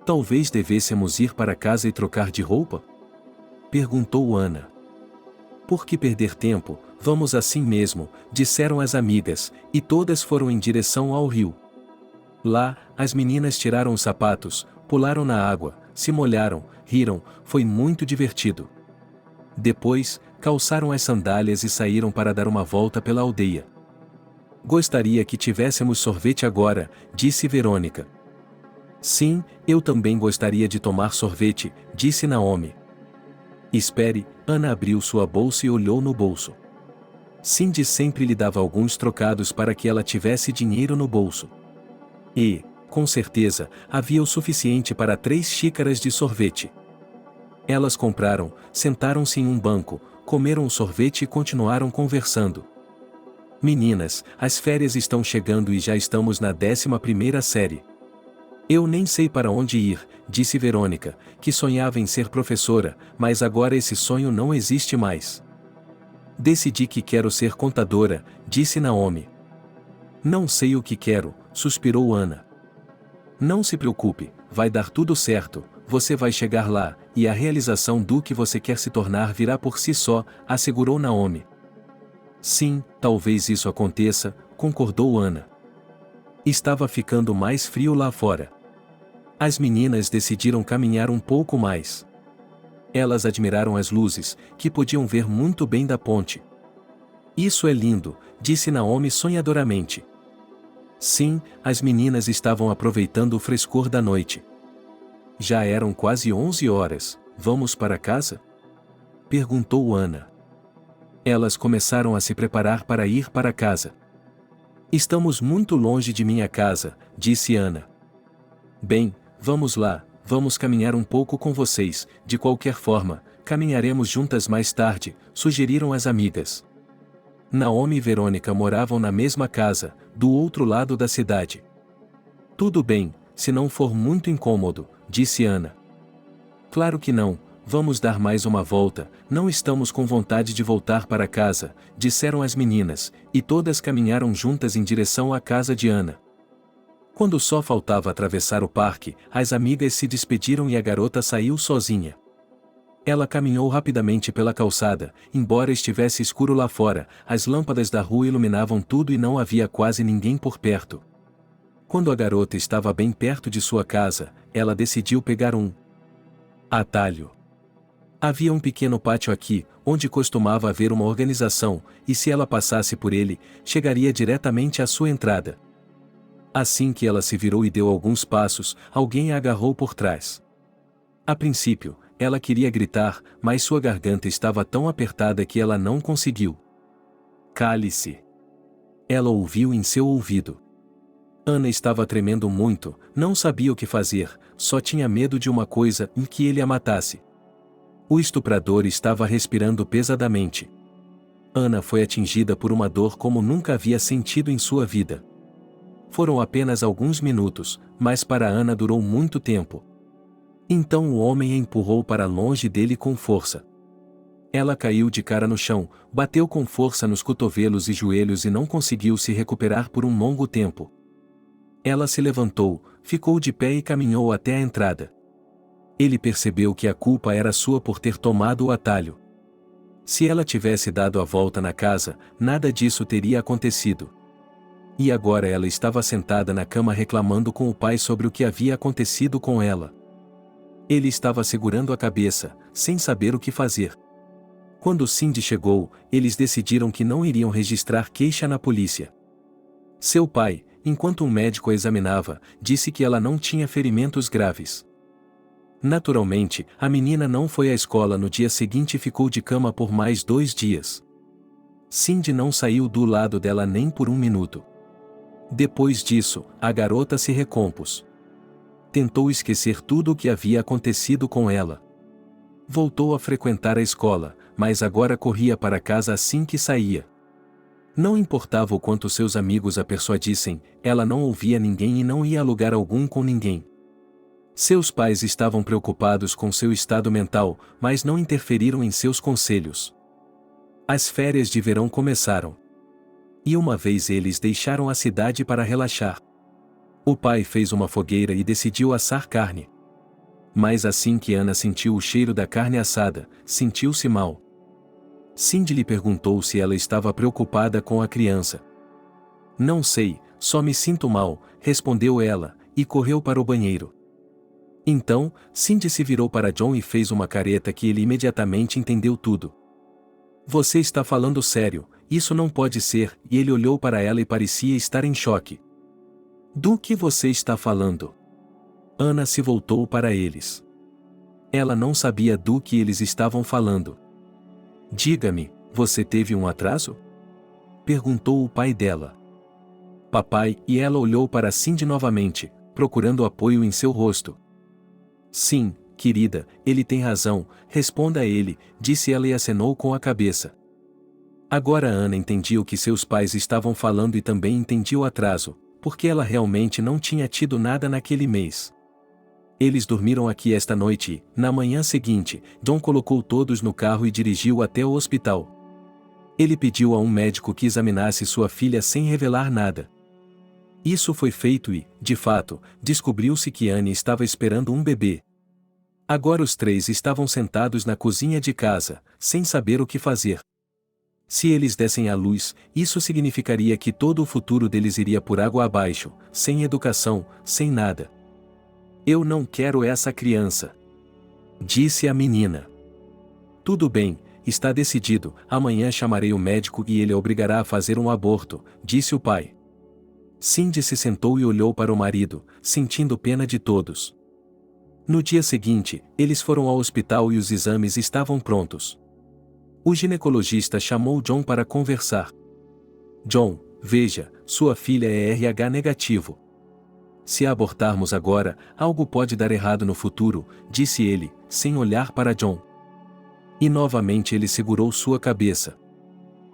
Talvez devêssemos ir para casa e trocar de roupa? Perguntou Ana. Por que perder tempo, vamos assim mesmo, disseram as amigas, e todas foram em direção ao rio. Lá, as meninas tiraram os sapatos, pularam na água, se molharam, riram, foi muito divertido. Depois, calçaram as sandálias e saíram para dar uma volta pela aldeia. Gostaria que tivéssemos sorvete agora, disse Verônica. Sim, eu também gostaria de tomar sorvete, disse Naomi. Espere, Ana abriu sua bolsa e olhou no bolso. Cindy sempre lhe dava alguns trocados para que ela tivesse dinheiro no bolso. E, com certeza, havia o suficiente para 3 xícaras de sorvete. Elas compraram, sentaram-se em um banco, comeram o sorvete e continuaram conversando. Meninas, as férias estão chegando e já estamos na 11ª série. Eu nem sei para onde ir, disse Verônica, que sonhava em ser professora, mas agora esse sonho não existe mais. Decidi que quero ser contadora, disse Naomi. Não sei o que quero, suspirou Ana. Não se preocupe, vai dar tudo certo, você vai chegar lá, e a realização do que você quer se tornar virá por si só, assegurou Naomi. Sim, talvez isso aconteça, concordou Ana. Estava ficando mais frio lá fora. As meninas decidiram caminhar um pouco mais. Elas admiraram as luzes, que podiam ver muito bem da ponte. Isso é lindo, disse Naomi sonhadoramente. Sim, as meninas estavam aproveitando o frescor da noite. Já eram quase 11 horas, vamos para casa? Perguntou Ana. Elas começaram a se preparar para ir para casa. Estamos muito longe de minha casa, disse Ana. Bem, vamos lá, vamos caminhar um pouco com vocês, de qualquer forma, caminharemos juntas mais tarde, sugeriram as amigas. Naomi e Verônica moravam na mesma casa, do outro lado da cidade. Tudo bem, se não for muito incômodo, disse Ana. Claro que não, vamos dar mais uma volta, não estamos com vontade de voltar para casa, disseram as meninas, e todas caminharam juntas em direção à casa de Ana. Quando só faltava atravessar o parque, as amigas se despediram e a garota saiu sozinha. Ela caminhou rapidamente pela calçada, embora estivesse escuro lá fora, as lâmpadas da rua iluminavam tudo e não havia quase ninguém por perto. Quando a garota estava bem perto de sua casa, ela decidiu pegar um atalho. Havia um pequeno pátio aqui, onde costumava haver uma organização, e se ela passasse por ele, chegaria diretamente à sua entrada. Assim que ela se virou e deu alguns passos, alguém a agarrou por trás. A princípio, ela queria gritar, mas sua garganta estava tão apertada que ela não conseguiu. Cale-se. Ela ouviu em seu ouvido. Ana estava tremendo muito, não sabia o que fazer, só tinha medo de uma coisa, em que ele a matasse. O estuprador estava respirando pesadamente. Ana foi atingida por uma dor como nunca havia sentido em sua vida. Foram apenas alguns minutos, mas para Ana durou muito tempo. Então o homem a empurrou para longe dele com força. Ela caiu de cara no chão, bateu com força nos cotovelos e joelhos e não conseguiu se recuperar por um longo tempo. Ela se levantou, ficou de pé e caminhou até a entrada. Ele percebeu que a culpa era sua por ter tomado o atalho. Se ela tivesse dado a volta na casa, nada disso teria acontecido. E agora ela estava sentada na cama reclamando com o pai sobre o que havia acontecido com ela. Ele estava segurando a cabeça, sem saber o que fazer. Quando Cindy chegou, eles decidiram que não iriam registrar queixa na polícia. Seu pai, enquanto um médico a examinava, disse que ela não tinha ferimentos graves. Naturalmente, a menina não foi à escola no dia seguinte e ficou de cama por mais 2 dias. Cindy não saiu do lado dela nem por um minuto. Depois disso, a garota se recompôs. Tentou esquecer tudo o que havia acontecido com ela. Voltou a frequentar a escola, mas agora corria para casa assim que saía. Não importava o quanto seus amigos a persuadissem, ela não ouvia ninguém e não ia a lugar algum com ninguém. Seus pais estavam preocupados com seu estado mental, mas não interferiram em seus conselhos. As férias de verão começaram. E uma vez eles deixaram a cidade para relaxar. O pai fez uma fogueira e decidiu assar carne. Mas assim que Ana sentiu o cheiro da carne assada, sentiu-se mal. Cindy lhe perguntou se ela estava preocupada com a criança. Não sei, só me sinto mal, respondeu ela, e correu para o banheiro. Então, Cindy se virou para John e fez uma careta que ele imediatamente entendeu tudo. Você está falando sério, isso não pode ser, e ele olhou para ela e parecia estar em choque. Do que você está falando? Ana se voltou para eles. Ela não sabia do que eles estavam falando. Diga-me, você teve um atraso? Perguntou o pai dela. Papai, e ela olhou para Cindy novamente, procurando apoio em seu rosto. Sim, querida, ele tem razão, responda a ele, disse ela e acenou com a cabeça. Agora Ana entendia o que seus pais estavam falando e também entendia o atraso, porque ela realmente não tinha tido nada naquele mês. Eles dormiram aqui esta noite e, na manhã seguinte, John colocou todos no carro e dirigiu até o hospital. Ele pediu a um médico que examinasse sua filha sem revelar nada. Isso foi feito e, de fato, descobriu-se que Anne estava esperando um bebê. Agora os três estavam sentados na cozinha de casa, sem saber o que fazer. Se eles dessem à luz, isso significaria que todo o futuro deles iria por água abaixo, sem educação, sem nada. Eu não quero essa criança, disse a menina. Tudo bem, está decidido, amanhã chamarei o médico e ele a obrigará a fazer um aborto, disse o pai. Cindy se sentou e olhou para o marido, sentindo pena de todos. No dia seguinte, eles foram ao hospital e os exames estavam prontos. O ginecologista chamou John para conversar. John, veja, sua filha é RH negativo. Se a abortarmos agora, algo pode dar errado no futuro, disse ele, sem olhar para John. E novamente ele segurou sua cabeça.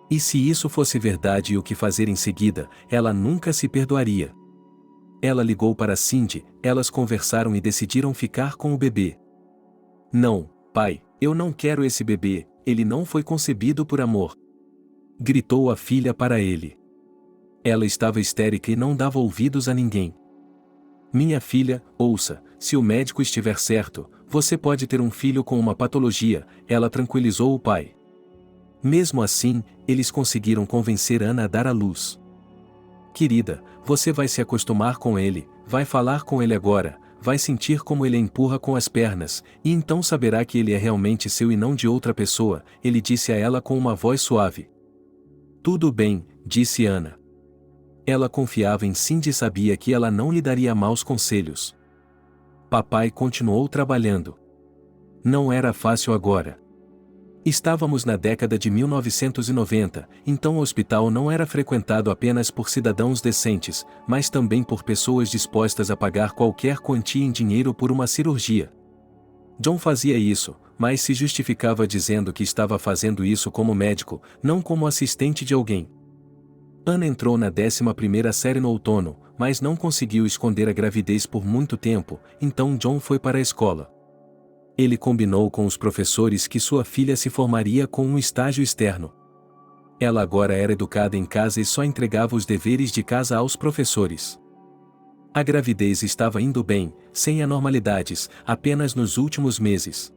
E se isso fosse verdade e o que fazer em seguida, ela nunca se perdoaria. Ela ligou para Cindy, elas conversaram e decidiram ficar com o bebê. Não, pai, eu não quero esse bebê, ele não foi concebido por amor. Gritou a filha para ele. Ela estava histérica e não dava ouvidos a ninguém. Minha filha, ouça, se o médico estiver certo, você pode ter um filho com uma patologia, ela tranquilizou o pai. Mesmo assim, eles conseguiram convencer Anna a dar à luz. Querida, você vai se acostumar com ele, vai falar com ele agora, vai sentir como ele a empurra com as pernas, e então saberá que ele é realmente seu e não de outra pessoa, ele disse a ela com uma voz suave. Tudo bem, disse Anna. Ela confiava em Cindy e sabia que ela não lhe daria maus conselhos. Papai continuou trabalhando. Não era fácil agora. Estávamos na década de 1990, então o hospital não era frequentado apenas por cidadãos decentes, mas também por pessoas dispostas a pagar qualquer quantia em dinheiro por uma cirurgia. John fazia isso, mas se justificava dizendo que estava fazendo isso como médico, não como assistente de alguém. Anna entrou na 11ª série no outono, mas não conseguiu esconder a gravidez por muito tempo, então John foi para a escola. Ele combinou com os professores que sua filha se formaria com um estágio externo. Ela agora era educada em casa e só entregava os deveres de casa aos professores. A gravidez estava indo bem, sem anormalidades, apenas nos últimos meses.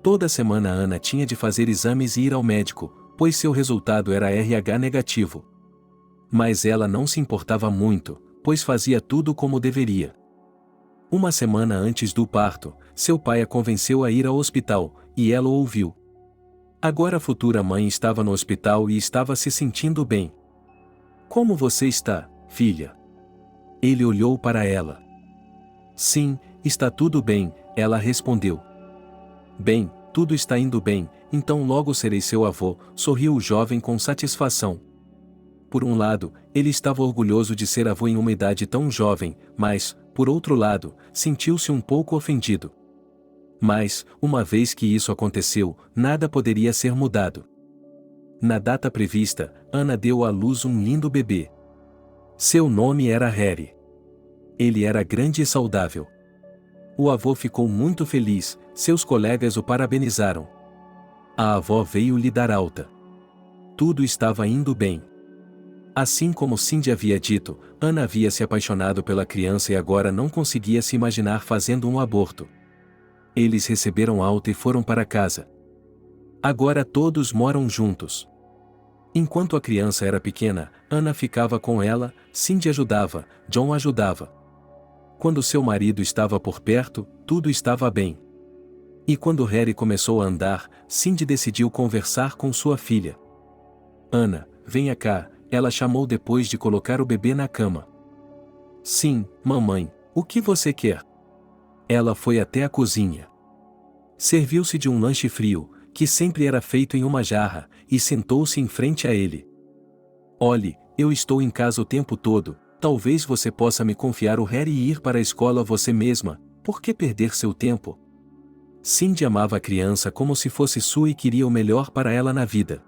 Toda semana Anna tinha de fazer exames e ir ao médico, pois seu resultado era RH negativo. Mas ela não se importava muito, pois fazia tudo como deveria. Uma semana antes do parto, seu pai a convenceu a ir ao hospital, e ela o ouviu. Agora a futura mãe estava no hospital e estava se sentindo bem. Como você está, filha? Ele olhou para ela. Sim, está tudo bem, ela respondeu. Bem, tudo está indo bem, então logo serei seu avô, sorriu o jovem com satisfação. Por um lado, ele estava orgulhoso de ser avô em uma idade tão jovem, mas, por outro lado, sentiu-se um pouco ofendido. Mas, uma vez que isso aconteceu, nada poderia ser mudado. Na data prevista, Anna deu à luz um lindo bebê. Seu nome era Harry. Ele era grande e saudável. O avô ficou muito feliz, seus colegas o parabenizaram. A avó veio lhe dar alta. Tudo estava indo bem. Assim como Cindy havia dito, Anna havia se apaixonado pela criança e agora não conseguia se imaginar fazendo um aborto. Eles receberam alta e foram para casa. Agora todos moram juntos. Enquanto a criança era pequena, Anna ficava com ela, Cindy ajudava, John ajudava. Quando seu marido estava por perto, tudo estava bem. E quando Harry começou a andar, Cindy decidiu conversar com sua filha. Anna, venha cá, ela chamou depois de colocar o bebê na cama. Sim, mamãe, o que você quer? Ela foi até a cozinha. Serviu-se de um lanche frio, que sempre era feito em uma jarra, e sentou-se em frente a ele. Olhe, eu estou em casa o tempo todo, talvez você possa me confiar o Harry e ir para a escola você mesma, por que perder seu tempo? Cindy amava a criança como se fosse sua e queria o melhor para ela na vida.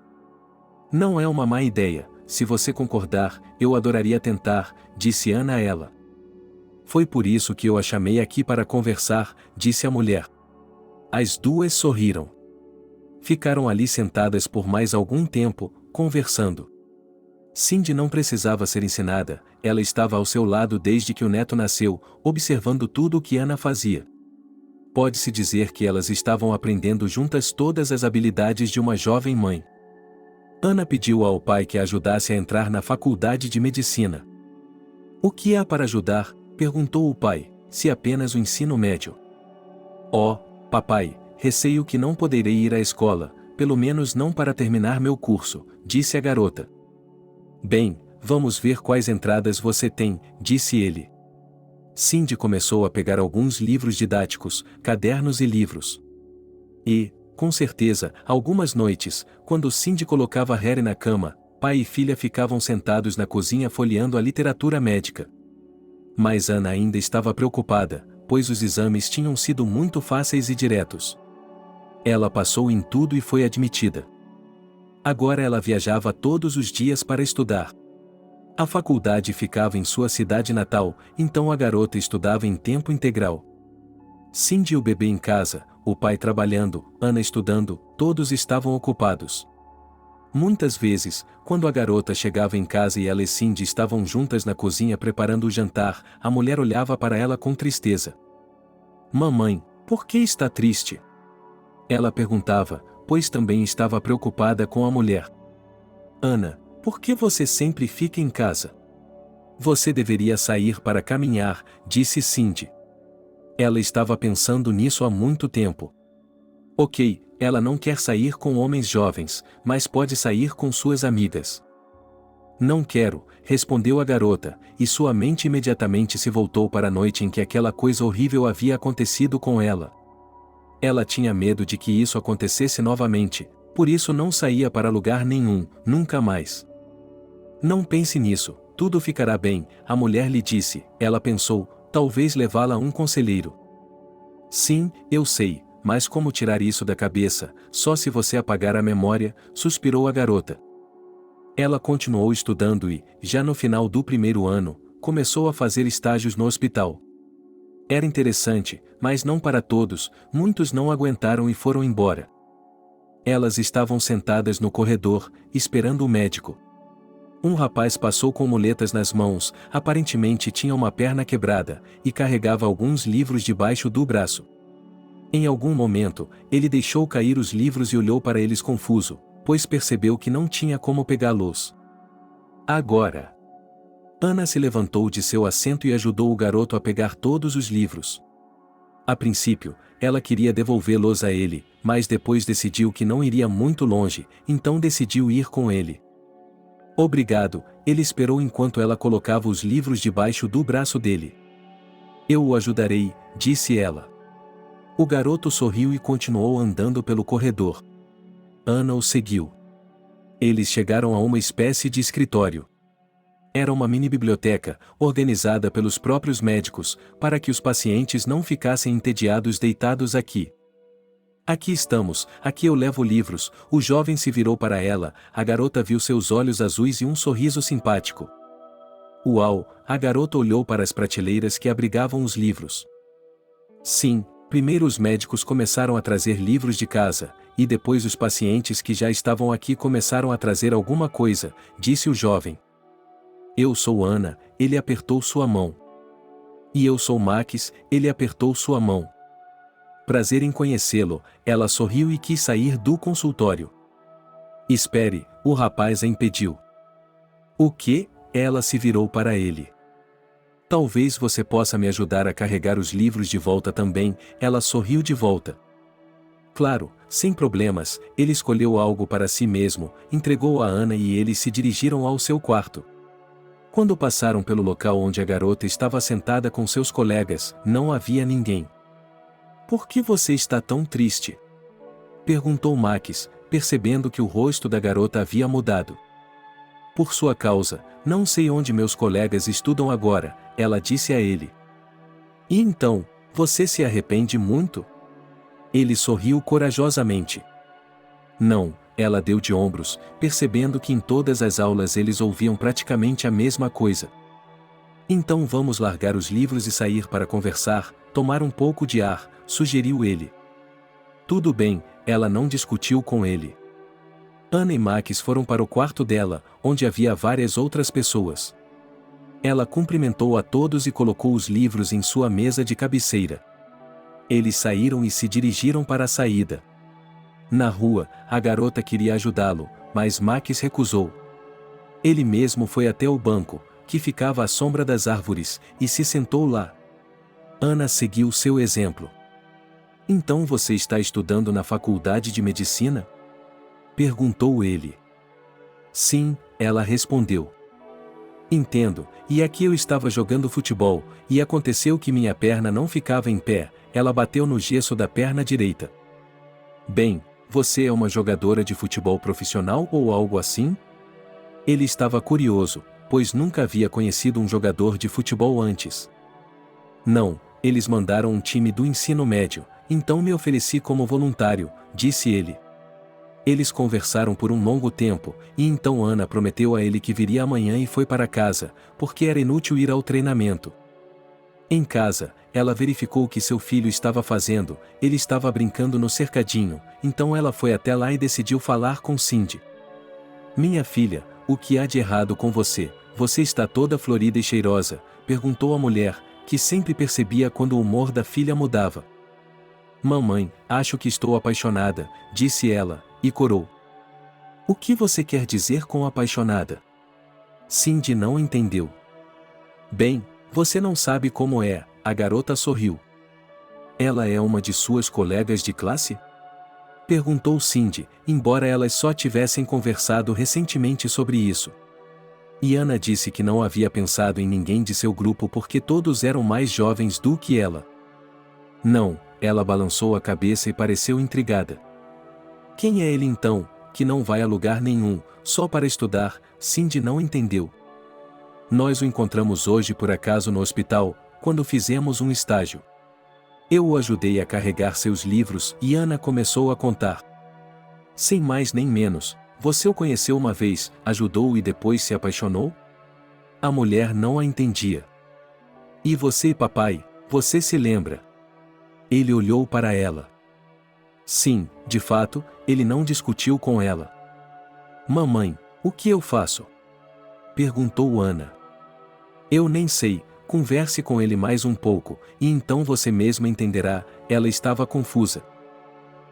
Não é uma má ideia, se você concordar, eu adoraria tentar, disse Ana a ela. Foi por isso que eu a chamei aqui para conversar, disse a mulher. As duas sorriram. Ficaram ali sentadas por mais algum tempo, conversando. Cindy não precisava ser ensinada, ela estava ao seu lado desde que o neto nasceu, observando tudo o que Ana fazia. Pode-se dizer que elas estavam aprendendo juntas todas as habilidades de uma jovem mãe. Ana pediu ao pai que a ajudasse a entrar na faculdade de medicina. O que há para ajudar? Perguntou o pai, se apenas o ensino médio. Oh, papai, receio que não poderei ir à escola, pelo menos não para terminar meu curso, disse a garota. Bem, vamos ver quais entradas você tem, disse ele. Cindy começou a pegar alguns livros didáticos, cadernos e livros. E, com certeza, algumas noites, quando Cindy colocava Harry na cama, pai e filha ficavam sentados na cozinha folheando a literatura médica. Mas Ana ainda estava preocupada, pois os exames tinham sido muito fáceis e diretos. Ela passou em tudo e foi admitida. Agora ela viajava todos os dias para estudar. A faculdade ficava em sua cidade natal, então a garota estudava em tempo integral. Cindy e o bebê em casa, o pai trabalhando, Ana estudando, todos estavam ocupados. Muitas vezes, quando a garota chegava em casa e ela e Cindy estavam juntas na cozinha preparando o jantar, a mulher olhava para ela com tristeza. Mamãe, por que está triste? Ela perguntava, pois também estava preocupada com a mulher. Ana, por que você sempre fica em casa? Você deveria sair para caminhar, disse Cindy. Ela estava pensando nisso há muito tempo. Ok, ela não quer sair com homens jovens, mas pode sair com suas amigas. Não quero, respondeu a garota, e sua mente imediatamente se voltou para a noite em que aquela coisa horrível havia acontecido com ela. Ela tinha medo de que isso acontecesse novamente, por isso não saía para lugar nenhum, nunca mais. Não pense nisso, tudo ficará bem, a mulher lhe disse. Ela pensou, talvez levá-la a um conselheiro. Sim, eu sei, mas como tirar isso da cabeça, só se você apagar a memória, suspirou a garota. Ela continuou estudando e, já no final do primeiro ano, começou a fazer estágios no hospital. Era interessante, mas não para todos, muitos não aguentaram e foram embora. Elas estavam sentadas no corredor, esperando o médico. Um rapaz passou com muletas nas mãos, aparentemente tinha uma perna quebrada, e carregava alguns livros debaixo do braço. Em algum momento, ele deixou cair os livros e olhou para eles confuso, pois percebeu que não tinha como pegá-los. Agora. Ana se levantou de seu assento e ajudou o garoto a pegar todos os livros. A princípio, ela queria devolvê-los a ele, mas depois decidiu que não iria muito longe, então decidiu ir com ele. Obrigado, ele esperou enquanto ela colocava os livros debaixo do braço dele. Eu o ajudarei, disse ela. O garoto sorriu e continuou andando pelo corredor. Ana o seguiu. Eles chegaram a uma espécie de escritório. Era uma mini biblioteca, organizada pelos próprios médicos, para que os pacientes não ficassem entediados deitados aqui. Aqui estamos, aqui eu levo livros, o jovem se virou para ela, a garota viu seus olhos azuis e um sorriso simpático. Uau, a garota olhou para as prateleiras que abrigavam os livros. Sim, primeiro os médicos começaram a trazer livros de casa, e depois os pacientes que já estavam aqui começaram a trazer alguma coisa, disse o jovem. Eu sou Ana, ele apertou sua mão. E eu sou Max, ele apertou sua mão. Prazer em conhecê-lo, ela sorriu e quis sair do consultório. Espere, o rapaz a impediu. O quê? Ela se virou para ele. Talvez você possa me ajudar a carregar os livros de volta também, ela sorriu de volta. Claro, sem problemas, ele escolheu algo para si mesmo, entregou a Ana e eles se dirigiram ao seu quarto. Quando passaram pelo local onde a garota estava sentada com seus colegas, não havia ninguém. Por que você está tão triste? Perguntou Max, percebendo que o rosto da garota havia mudado. Por sua causa, não sei onde meus colegas estudam agora, ela disse a ele. E então, você se arrepende muito? Ele sorriu corajosamente. Não, ela deu de ombros, percebendo que em todas as aulas eles ouviam praticamente a mesma coisa. Então vamos largar os livros e sair para conversar, tomar um pouco de ar, sugeriu ele. Tudo bem, ela não discutiu com ele. Ana e Max foram para o quarto dela, onde havia várias outras pessoas. Ela cumprimentou a todos e colocou os livros em sua mesa de cabeceira. Eles saíram e se dirigiram para a saída. Na rua, a garota queria ajudá-lo, mas Max recusou. Ele mesmo foi até o banco, que ficava à sombra das árvores, e se sentou lá. Ana seguiu seu exemplo. Então você está estudando na faculdade de medicina? Perguntou ele. Sim, ela respondeu. Entendo, e aqui eu estava jogando futebol, e aconteceu que minha perna não ficava em pé, ela bateu no gesso da perna direita. Bem, você é uma jogadora de futebol profissional ou algo assim? Ele estava curioso, pois nunca havia conhecido um jogador de futebol antes. Não, eles mandaram um time do ensino médio, então me ofereci como voluntário, disse ele. Eles conversaram por um longo tempo, e então Ana prometeu a ele que viria amanhã e foi para casa, porque era inútil ir ao treinamento. Em casa, ela verificou o que seu filho estava fazendo, ele estava brincando no cercadinho, então ela foi até lá e decidiu falar com Cindy. Minha filha, o que há de errado com você? Você está toda florida e cheirosa, perguntou a mulher, que sempre percebia quando o humor da filha mudava. Mamãe, acho que estou apaixonada, disse ela, e corou. O que você quer dizer com apaixonada? Cindy não entendeu. Bem, você não sabe como é, a garota sorriu. Ela é uma de suas colegas de classe? Perguntou Cindy, embora elas só tivessem conversado recentemente sobre isso. E Ana disse que não havia pensado em ninguém de seu grupo porque todos eram mais jovens do que ela. Não, ela balançou a cabeça e pareceu intrigada. Quem é ele então, que não vai a lugar nenhum, só para estudar? Cindy não entendeu. Nós o encontramos hoje por acaso no hospital, quando fizemos um estágio. Eu o ajudei a carregar seus livros e Ana começou a contar. Sem mais nem menos, você o conheceu uma vez, ajudou-o e depois se apaixonou? A mulher não a entendia. E você, papai, você se lembra? Ele olhou para ela. Sim, de fato, ele não discutiu com ela. Mamãe, o que eu faço? Perguntou Ana. Eu nem sei, converse com ele mais um pouco, e então você mesma entenderá, ela estava confusa.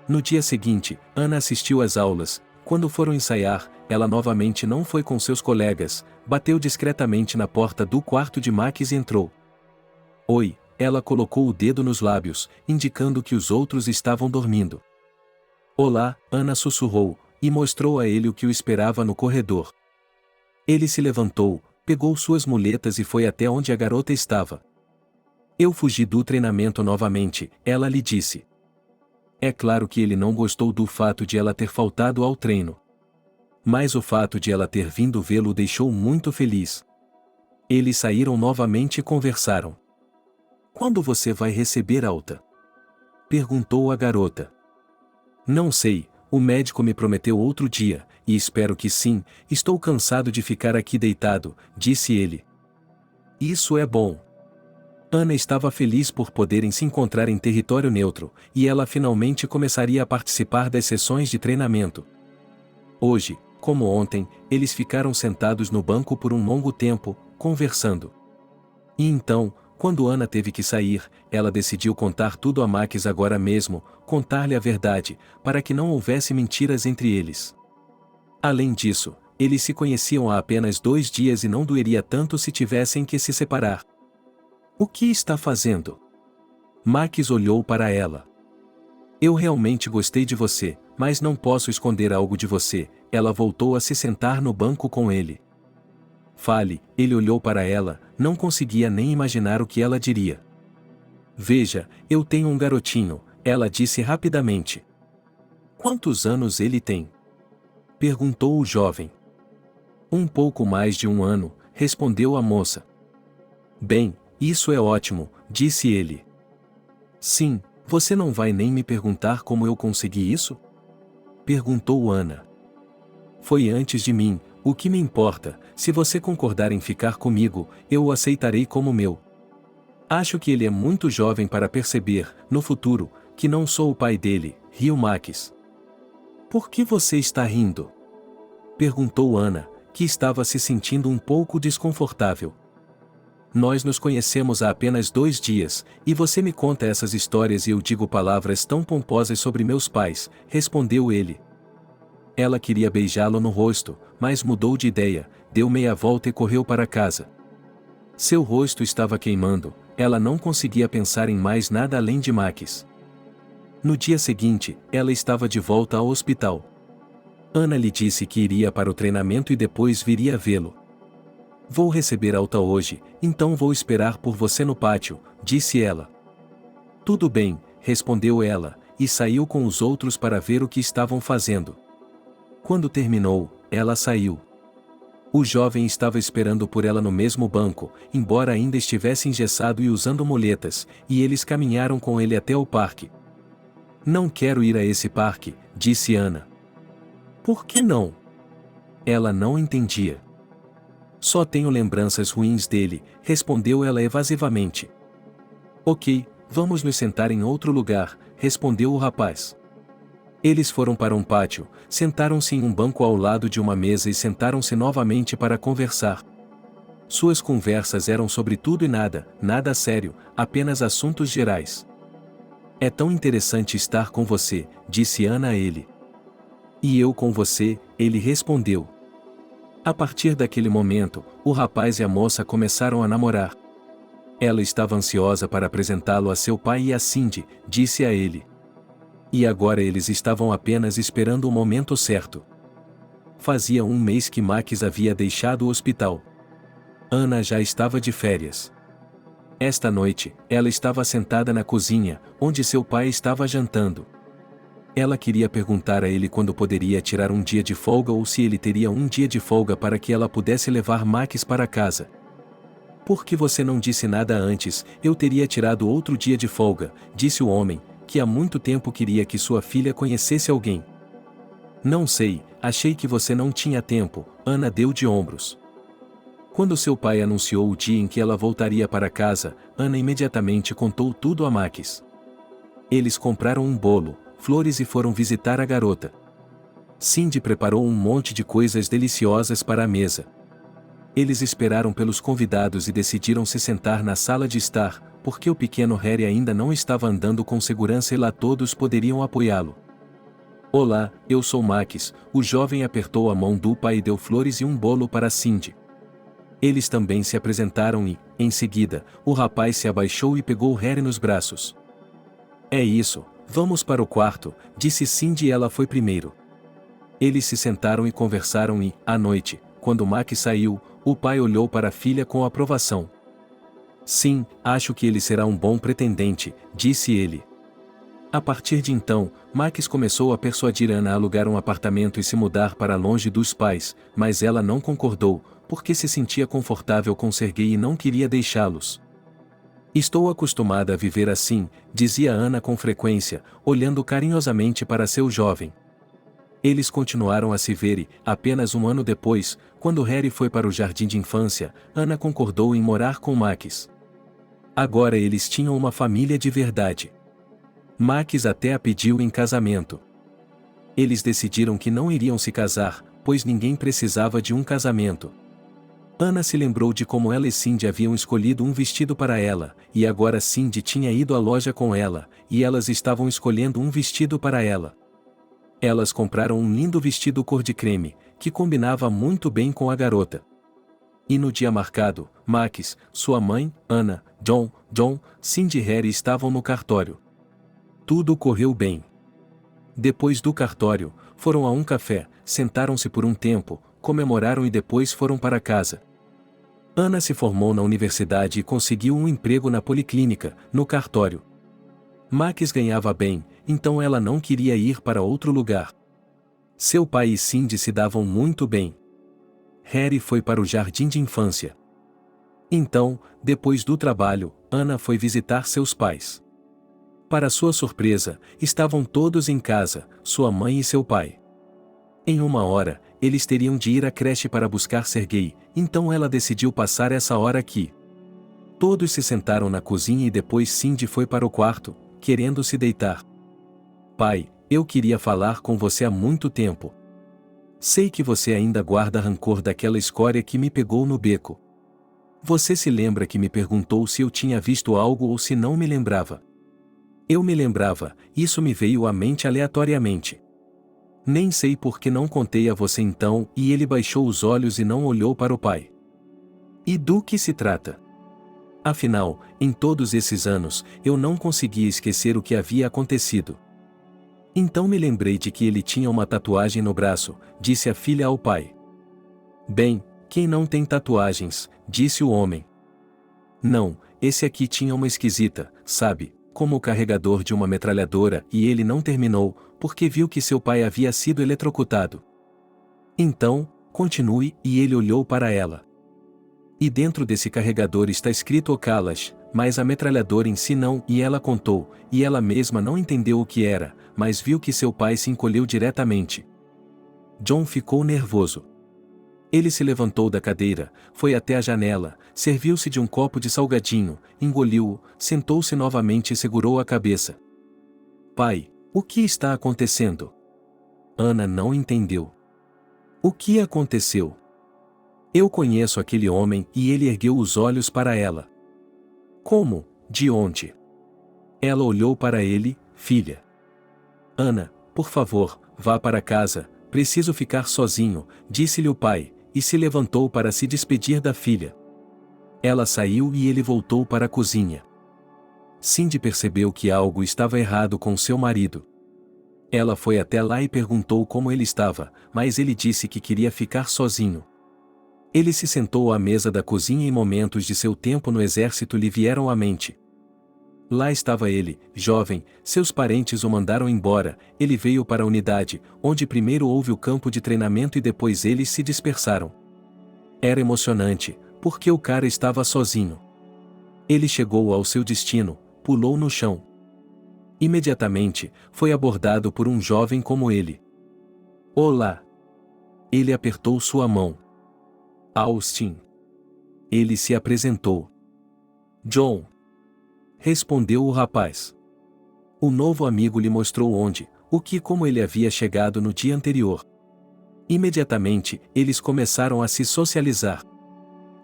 No dia seguinte, Ana assistiu às aulas. Quando foram ensaiar, ela novamente não foi com seus colegas, bateu discretamente na porta do quarto de Max e entrou. Oi, ela colocou o dedo nos lábios, indicando que os outros estavam dormindo. Olá, Ana sussurrou, e mostrou a ele o que o esperava no corredor. Ele se levantou, pegou suas muletas e foi até onde a garota estava. Eu fugi do treinamento novamente, ela lhe disse. É claro que ele não gostou do fato de ela ter faltado ao treino. Mas o fato de ela ter vindo vê-lo o deixou muito feliz. Eles saíram novamente e conversaram. Quando você vai receber alta? Perguntou a garota. Não sei, o médico me prometeu outro dia, e espero que sim, estou cansado de ficar aqui deitado, disse ele. Isso é bom. Ana estava feliz por poderem se encontrar em território neutro, e ela finalmente começaria a participar das sessões de treinamento. Hoje, como ontem, eles ficaram sentados no banco por um longo tempo, conversando. E então, quando Ana teve que sair, ela decidiu contar tudo a Max agora mesmo, contar-lhe a verdade, para que não houvesse mentiras entre eles. Além disso, eles se conheciam há apenas 2 dias e não doeria tanto se tivessem que se separar. O que está fazendo? Max olhou para ela. Eu realmente gostei de você, mas não posso esconder algo de você. Ela voltou a se sentar no banco com ele. Fale, ele olhou para ela, não conseguia nem imaginar o que ela diria. Veja, eu tenho um garotinho, ela disse rapidamente. Quantos anos ele tem? Perguntou o jovem. Um pouco mais de 1 ano, respondeu a moça. Bem, isso é ótimo, disse ele. Sim, você não vai nem me perguntar como eu consegui isso? Perguntou Ana. foi antes de mim, o que me importa, se você concordar em ficar comigo, eu o aceitarei como meu. Acho que ele é muito jovem para perceber, no futuro, que não sou o pai dele, riu Makis. Por que você está rindo? Perguntou Ana, que estava se sentindo um pouco desconfortável. Nós nos conhecemos há apenas 2 dias, e você me conta essas histórias e eu digo palavras tão pomposas sobre meus pais, respondeu ele. Ela queria beijá-lo no rosto, mas mudou de ideia, deu meia volta e correu para casa. Seu rosto estava queimando, ela não conseguia pensar em mais nada além de Makis. No dia seguinte, ela estava de volta ao hospital. Ana lhe disse que iria para o treinamento e depois viria vê-lo. Vou receber alta hoje, então vou esperar por você no pátio, disse ela. Tudo bem, respondeu ela, e saiu com os outros para ver o que estavam fazendo. Quando terminou, ela saiu. O jovem estava esperando por ela no mesmo banco, embora ainda estivesse engessado e usando muletas, e eles caminharam com ele até o parque. Não quero ir a esse parque, disse Ana. Por que não? Ela não entendia. Só tenho lembranças ruins dele, respondeu ela evasivamente. Ok, vamos nos sentar em outro lugar, respondeu o rapaz. Eles foram para um pátio, sentaram-se em um banco ao lado de uma mesa e sentaram-se novamente para conversar. Suas conversas eram sobre tudo e nada, nada sério, apenas assuntos gerais. É tão interessante estar com você, disse Ana a ele. E eu com você, ele respondeu. A partir daquele momento, o rapaz e a moça começaram a namorar. Ela estava ansiosa para apresentá-lo a seu pai e a Cindy, disse a ele. E agora eles estavam apenas esperando o momento certo. Fazia 1 mês que Makis havia deixado o hospital. Ana já estava de férias. Esta noite, ela estava sentada na cozinha, onde seu pai estava jantando. Ela queria perguntar a ele quando poderia tirar um dia de folga ou se ele teria um dia de folga para que ela pudesse levar Makis para casa. Por que você não disse nada antes? Eu teria tirado outro dia de folga, disse o homem, que há muito tempo queria que sua filha conhecesse alguém. Não sei, achei que você não tinha tempo, Ana deu de ombros. Quando seu pai anunciou o dia em que ela voltaria para casa, Ana imediatamente contou tudo a Makis. Eles compraram um bolo, flores e foram visitar a garota. Cindy preparou um monte de coisas deliciosas para a mesa. Eles esperaram pelos convidados e decidiram se sentar na sala de estar, porque o pequeno Harry ainda não estava andando com segurança e lá todos poderiam apoiá-lo. Olá, eu sou Makis, o jovem apertou a mão do pai e deu flores e um bolo para Cindy. Eles também se apresentaram e, em seguida, o rapaz se abaixou e pegou Harry nos braços. É isso, vamos para o quarto, disse Cindy e ela foi primeiro. Eles se sentaram e conversaram e, à noite, quando Makis saiu, o pai olhou para a filha com aprovação. Sim, acho que ele será um bom pretendente, disse ele. A partir de então, Makis começou a persuadir Ana a alugar um apartamento e se mudar para longe dos pais, mas ela não concordou, porque se sentia confortável com Sergei e não queria deixá-los. Estou acostumada a viver assim, dizia Ana com frequência, olhando carinhosamente para seu jovem. Eles continuaram a se ver e, apenas 1 ano depois, quando Harry foi para o jardim de infância, Ana concordou em morar com Makis. Agora eles tinham uma família de verdade. Makis até a pediu em casamento. Eles decidiram que não iriam se casar, pois ninguém precisava de um casamento. Ana se lembrou de como ela e Cindy haviam escolhido um vestido para ela, e agora Cindy tinha ido à loja com ela, e elas estavam escolhendo um vestido para ela. Elas compraram um lindo vestido cor de creme, que combinava muito bem com a garota. E no dia marcado, Makis, sua mãe, Ana, John, Cindy e Harry estavam no cartório. Tudo correu bem. Depois do cartório, foram a um café, sentaram-se por um tempo, comemoraram e depois foram para casa. Ana se formou na universidade e conseguiu um emprego na policlínica, no cartório. Makis ganhava bem, então ela não queria ir para outro lugar. Seu pai e Cindy se davam muito bem. Harry foi para o jardim de infância. Então, depois do trabalho, Ana foi visitar seus pais. Para sua surpresa, estavam todos em casa, sua mãe e seu pai. Em 1 hora, eles teriam de ir à creche para buscar Sergei, então ela decidiu passar essa hora aqui. Todos se sentaram na cozinha e depois Cindy foi para o quarto, querendo se deitar. Pai, eu queria falar com você há muito tempo. Sei que você ainda guarda rancor daquela escória que me pegou no beco. Você se lembra que me perguntou se eu tinha visto algo ou se não me lembrava? Eu me lembrava, isso me veio à mente aleatoriamente. Nem sei por que não contei a você então, e ele baixou os olhos e não olhou para o pai. E do que se trata? Afinal, em todos esses anos, eu não conseguia esquecer o que havia acontecido. Então me lembrei de que ele tinha uma tatuagem no braço, disse a filha ao pai. Bem, quem não tem tatuagens, disse o homem. Não, esse aqui tinha uma esquisita, sabe, como o carregador de uma metralhadora, e ele não terminou, porque viu que seu pai havia sido eletrocutado. Então, continue, e ele olhou para ela. E dentro desse carregador está escrito o Kalash, mas a metralhadora em si não, e ela contou, e ela mesma não entendeu o que era, mas viu que seu pai se encolheu diretamente. John ficou nervoso. Ele se levantou da cadeira, foi até a janela, serviu-se de um copo de salgadinho, engoliu-o, sentou-se novamente e segurou a cabeça. Pai, o que está acontecendo? Ana não entendeu. O que aconteceu? Eu conheço aquele homem, e ele ergueu os olhos para ela. Como? De onde? Ela olhou para ele, filha. Ana, por favor, vá para casa, preciso ficar sozinho, disse-lhe o pai, e se levantou para se despedir da filha. Ela saiu e ele voltou para a cozinha. Cindy percebeu que algo estava errado com seu marido. Ela foi até lá e perguntou como ele estava, mas ele disse que queria ficar sozinho. Ele se sentou à mesa da cozinha e momentos de seu tempo no exército lhe vieram à mente. Lá estava ele, jovem, seus parentes o mandaram embora, ele veio para a unidade, onde primeiro houve o campo de treinamento e depois eles se dispersaram. Era emocionante, porque o cara estava sozinho. Ele chegou ao seu destino, pulou no chão. Imediatamente, foi abordado por um jovem como ele. Olá! Ele apertou sua mão. Austin. Ele se apresentou. John. Respondeu o rapaz. O novo amigo lhe mostrou onde, o que como ele havia chegado no dia anterior. Imediatamente, eles começaram a se socializar.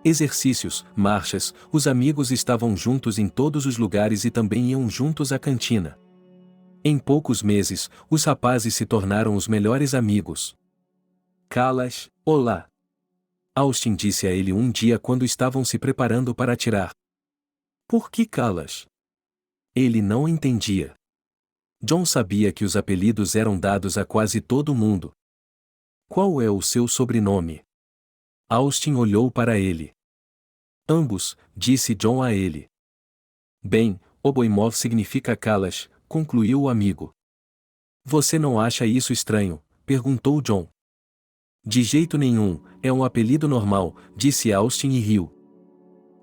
Exercícios, marchas, os amigos estavam juntos em todos os lugares e também iam juntos à cantina. Em poucos meses, os rapazes se tornaram os melhores amigos. Kalash, olá! Austin disse a ele um dia quando estavam se preparando para atirar. Por que Kalash? Ele não entendia. John sabia que os apelidos eram dados a quase todo mundo. Qual é o seu sobrenome? Austin olhou para ele. Ambos, disse John a ele. Bem, Oboimov significa Kalash, concluiu o amigo. Você não acha isso estranho? Perguntou John. De jeito nenhum, é um apelido normal, disse Austin e riu.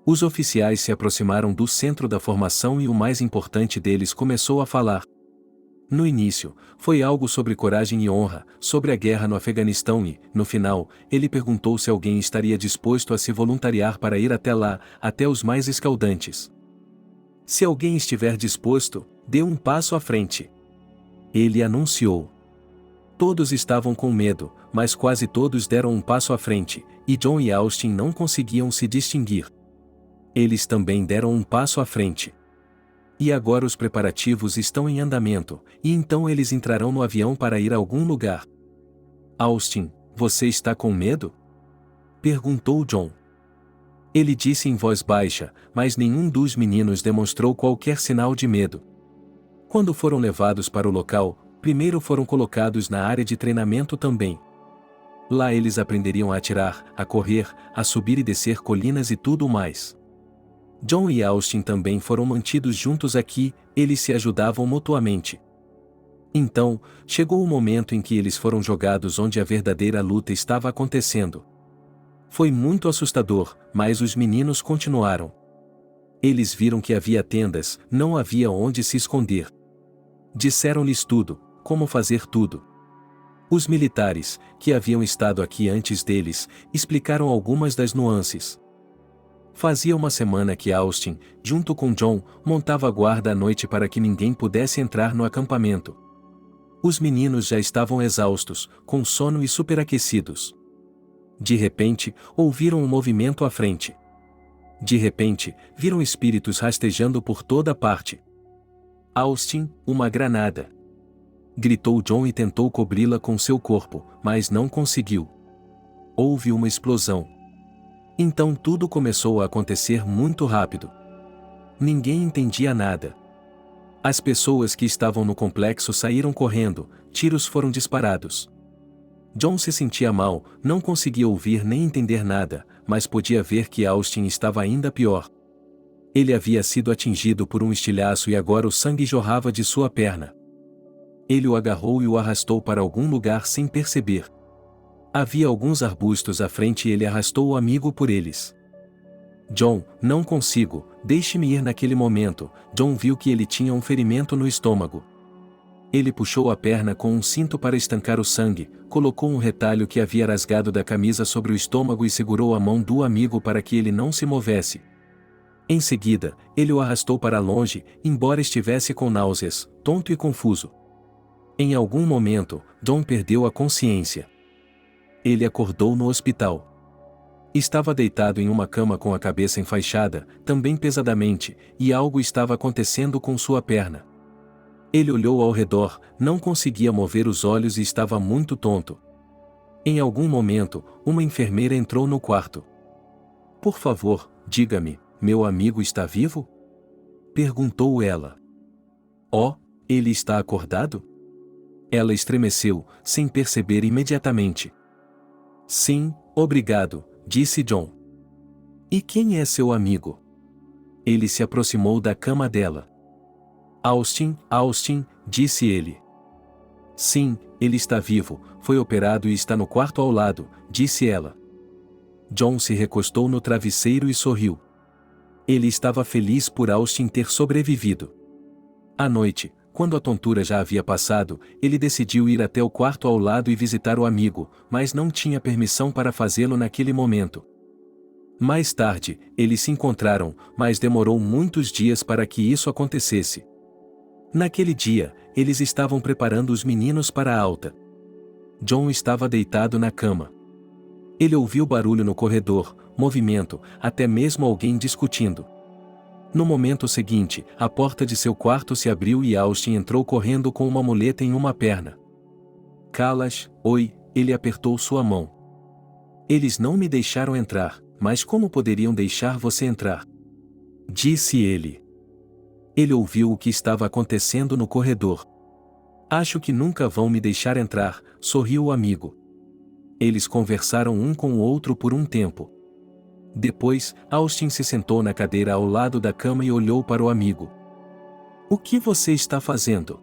Os oficiais se aproximaram do centro da formação e o mais importante deles começou a falar. No início, foi algo sobre coragem e honra, sobre a guerra no Afeganistão e, no final, ele perguntou se alguém estaria disposto a se voluntariar para ir até lá, até os mais escaldantes. Se alguém estiver disposto, dê um passo à frente. Ele anunciou. Todos estavam com medo, mas quase todos deram um passo à frente, e John e Austin não conseguiam se distinguir. Eles também deram um passo à frente. E agora os preparativos estão em andamento, e então eles entrarão no avião para ir a algum lugar. Austin, você está com medo? Perguntou John. Ele disse em voz baixa, mas nenhum dos meninos demonstrou qualquer sinal de medo. Quando foram levados para o local, primeiro foram colocados na área de treinamento também. Lá eles aprenderiam a atirar, a correr, a subir e descer colinas e tudo mais. John e Austin também foram mantidos juntos aqui, eles se ajudavam mutuamente. Então, chegou o momento em que eles foram jogados onde a verdadeira luta estava acontecendo. Foi muito assustador, mas os meninos continuaram. Eles viram que havia tendas, não havia onde se esconder. Disseram-lhes tudo, como fazer tudo. Os militares, que haviam estado aqui antes deles, explicaram algumas das nuances. Fazia uma semana que Austin, junto com John, montava guarda à noite para que ninguém pudesse entrar no acampamento. Os meninos já estavam exaustos, com sono e superaquecidos. De repente, ouviram um movimento à frente. De repente, viram espíritos rastejando por toda parte. Austin, uma granada! Gritou John e tentou cobri-la com seu corpo, mas não conseguiu. Houve uma explosão. Então tudo começou a acontecer muito rápido. Ninguém entendia nada. As pessoas que estavam no complexo saíram correndo, tiros foram disparados. John se sentia mal, não conseguia ouvir nem entender nada, mas podia ver que Austin estava ainda pior. Ele havia sido atingido por um estilhaço e agora o sangue jorrava de sua perna. Ele o agarrou e o arrastou para algum lugar sem perceber. Havia alguns arbustos à frente e ele arrastou o amigo por eles. John, não consigo, deixe-me ir naquele momento. John viu que ele tinha um ferimento no estômago. Ele puxou a perna com um cinto para estancar o sangue, colocou um retalho que havia rasgado da camisa sobre o estômago e segurou a mão do amigo para que ele não se movesse. Em seguida, ele o arrastou para longe, embora estivesse com náuseas, tonto e confuso. Em algum momento, John perdeu a consciência. Ele acordou no hospital. Estava deitado em uma cama com a cabeça enfaixada, também pesadamente, e algo estava acontecendo com sua perna. Ele olhou ao redor, não conseguia mover os olhos e estava muito tonto. Em algum momento, uma enfermeira entrou no quarto. "Por favor, diga-me, meu amigo está vivo?" perguntou ela. "Oh, ele está acordado?" Ela estremeceu, sem perceber imediatamente. "Sim, obrigado", disse John. "E quem é seu amigo?" Ele se aproximou da cama dela. Austin", disse ele. "Sim, ele está vivo, foi operado e está no quarto ao lado", disse ela. John se recostou no travesseiro e sorriu. Ele estava feliz por Austin ter sobrevivido. À noite, quando a tontura já havia passado, ele decidiu ir até o quarto ao lado e visitar o amigo, mas não tinha permissão para fazê-lo naquele momento. Mais tarde, eles se encontraram, mas demorou muitos dias para que isso acontecesse. Naquele dia, eles estavam preparando os meninos para a alta. John estava deitado na cama. Ele ouviu barulho no corredor, movimento, até mesmo alguém discutindo. No momento seguinte, a porta de seu quarto se abriu e Austin entrou correndo com uma muleta em uma perna. "Calas, oi", ele apertou sua mão. "Eles não me deixaram entrar, mas como poderiam deixar você entrar?" disse ele. Ele ouviu o que estava acontecendo no corredor. "Acho que nunca vão me deixar entrar", sorriu o amigo. Eles conversaram um com o outro por um tempo. Depois, Austin se sentou na cadeira ao lado da cama e olhou para o amigo. "O que você está fazendo?"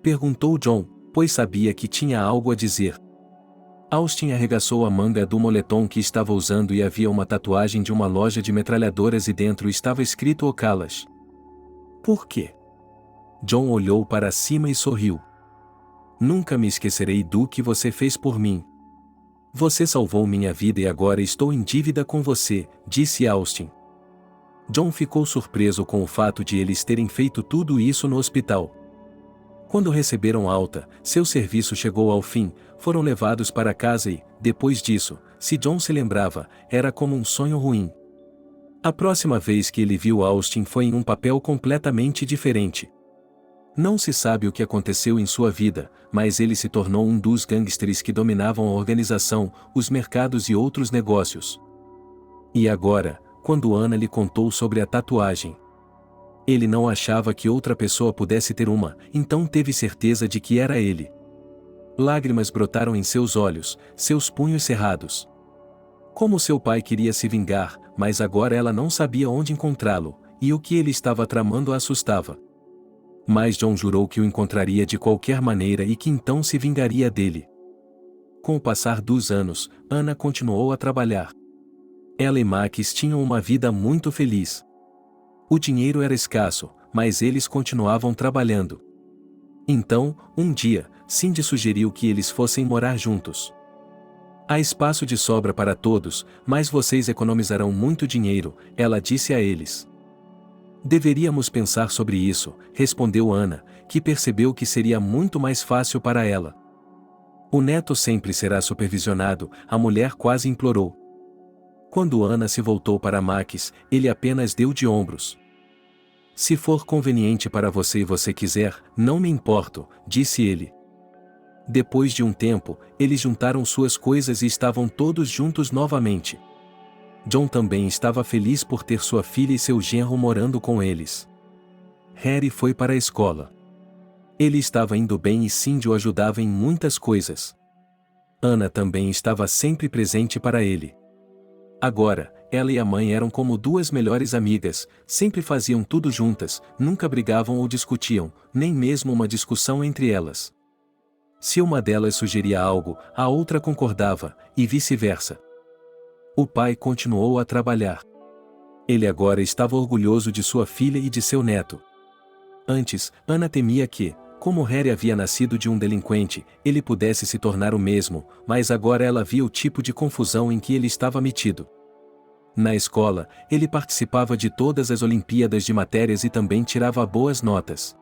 perguntou John, pois sabia que tinha algo a dizer. Austin arregaçou a manga do moletom que estava usando e havia uma tatuagem de uma loja de metralhadoras e dentro estava escrito Ocalas. "Por quê?" John olhou para cima e sorriu. "Nunca me esquecerei do que você fez por mim. Você salvou minha vida e agora estou em dívida com você", disse Austin. John ficou surpreso com o fato de eles terem feito tudo isso no hospital. Quando receberam alta, seu serviço chegou ao fim, foram levados para casa e, depois disso, se John se lembrava, era como um sonho ruim. A próxima vez que ele viu Austin foi em um papel completamente diferente. Não se sabe o que aconteceu em sua vida, mas ele se tornou um dos gangsters que dominavam a organização, os mercados e outros negócios. E agora, quando Anna lhe contou sobre a tatuagem, ele não achava que outra pessoa pudesse ter uma, então teve certeza de que era ele. Lágrimas brotaram em seus olhos, seus punhos cerrados. Como seu pai queria se vingar, mas agora ela não sabia onde encontrá-lo, e o que ele estava tramando a assustava. Mas John jurou que o encontraria de qualquer maneira e que então se vingaria dele. Com o passar dos anos, Anna continuou a trabalhar. Ela e Max tinham uma vida muito feliz. O dinheiro era escasso, mas eles continuavam trabalhando. Então, um dia, Cindy sugeriu que eles fossem morar juntos. Há espaço de sobra para todos, mas vocês economizarão muito dinheiro, ela disse a eles. Deveríamos pensar sobre isso, respondeu Ana, que percebeu que seria muito mais fácil para ela. O neto sempre será supervisionado, a mulher quase implorou. Quando Ana se voltou para Max, ele apenas deu de ombros. Se for conveniente para você e você quiser, não me importo, disse ele. Depois de um tempo, eles juntaram suas coisas e estavam todos juntos novamente. John também estava feliz por ter sua filha e seu genro morando com eles. Harry foi para a escola. Ele estava indo bem e Cindy o ajudava em muitas coisas. Ana também estava sempre presente para ele. Agora, ela e a mãe eram como duas melhores amigas, sempre faziam tudo juntas, nunca brigavam ou discutiam, nem mesmo uma discussão entre elas. Se uma delas sugeria algo, a outra concordava, e vice-versa. O pai continuou a trabalhar. Ele agora estava orgulhoso de sua filha e de seu neto. Antes, Ana temia que, como Harry havia nascido de um delinquente, ele pudesse se tornar o mesmo, mas agora ela via o tipo de confusão em que ele estava metido. Na escola, ele participava de todas as Olimpíadas de matérias e também tirava boas notas.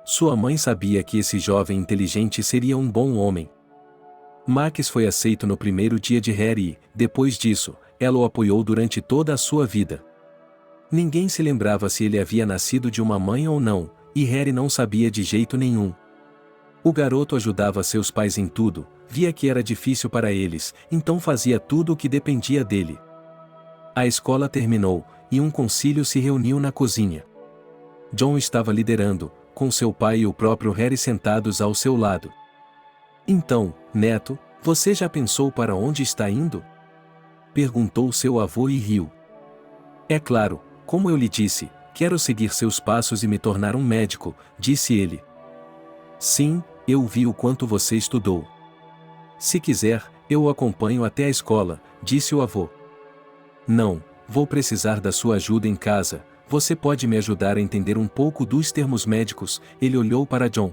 Sua mãe sabia que esse jovem inteligente seria um bom homem. Max foi aceito no primeiro dia de Harry e, depois disso, ela o apoiou durante toda a sua vida. Ninguém se lembrava se ele havia nascido de uma mãe ou não, e Harry não sabia de jeito nenhum. O garoto ajudava seus pais em tudo, via que era difícil para eles, então fazia tudo o que dependia dele. A escola terminou, e um concílio se reuniu na cozinha. John estava liderando, com seu pai e o próprio Harry sentados ao seu lado. Então, neto, você já pensou para onde está indo? Perguntou seu avô e riu. É claro, como eu lhe disse, quero seguir seus passos e me tornar um médico, disse ele. Sim, eu vi o quanto você estudou. Se quiser, eu o acompanho até a escola, disse o avô. Não, vou precisar da sua ajuda em casa, você pode me ajudar a entender um pouco dos termos médicos, ele olhou para John.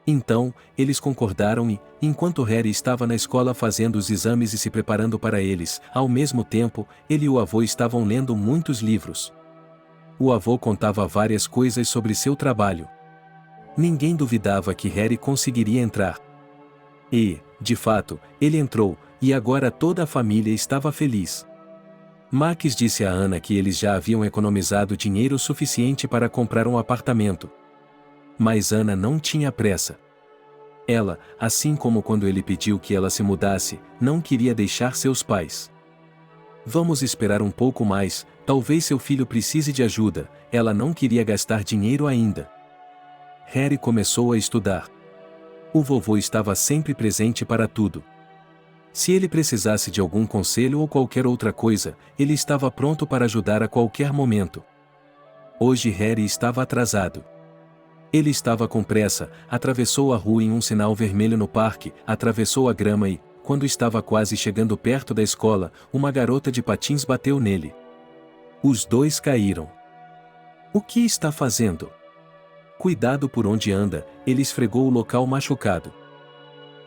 Então, eles concordaram e, enquanto Harry estava na escola fazendo os exames e se preparando para eles, ao mesmo tempo, ele e o avô estavam lendo muitos livros. O avô contava várias coisas sobre seu trabalho. Ninguém duvidava que Harry conseguiria entrar. E, de fato, ele entrou, e agora toda a família estava feliz. Max disse a Ana que eles já haviam economizado dinheiro suficiente para comprar um apartamento. Mas Ana não tinha pressa. Ela, assim como quando ele pediu que ela se mudasse, não queria deixar seus pais. Vamos esperar um pouco mais, talvez seu filho precise de ajuda, ela não queria gastar dinheiro ainda. Harry começou a estudar. O vovô estava sempre presente para tudo. Se ele precisasse de algum conselho ou qualquer outra coisa, ele estava pronto para ajudar a qualquer momento. Hoje Harry estava atrasado. Ele estava com pressa, atravessou a rua em um sinal vermelho no parque, atravessou a grama e, quando estava quase chegando perto da escola, uma garota de patins bateu nele. Os dois caíram. O que está fazendo? Cuidado por onde anda, ele esfregou o local machucado.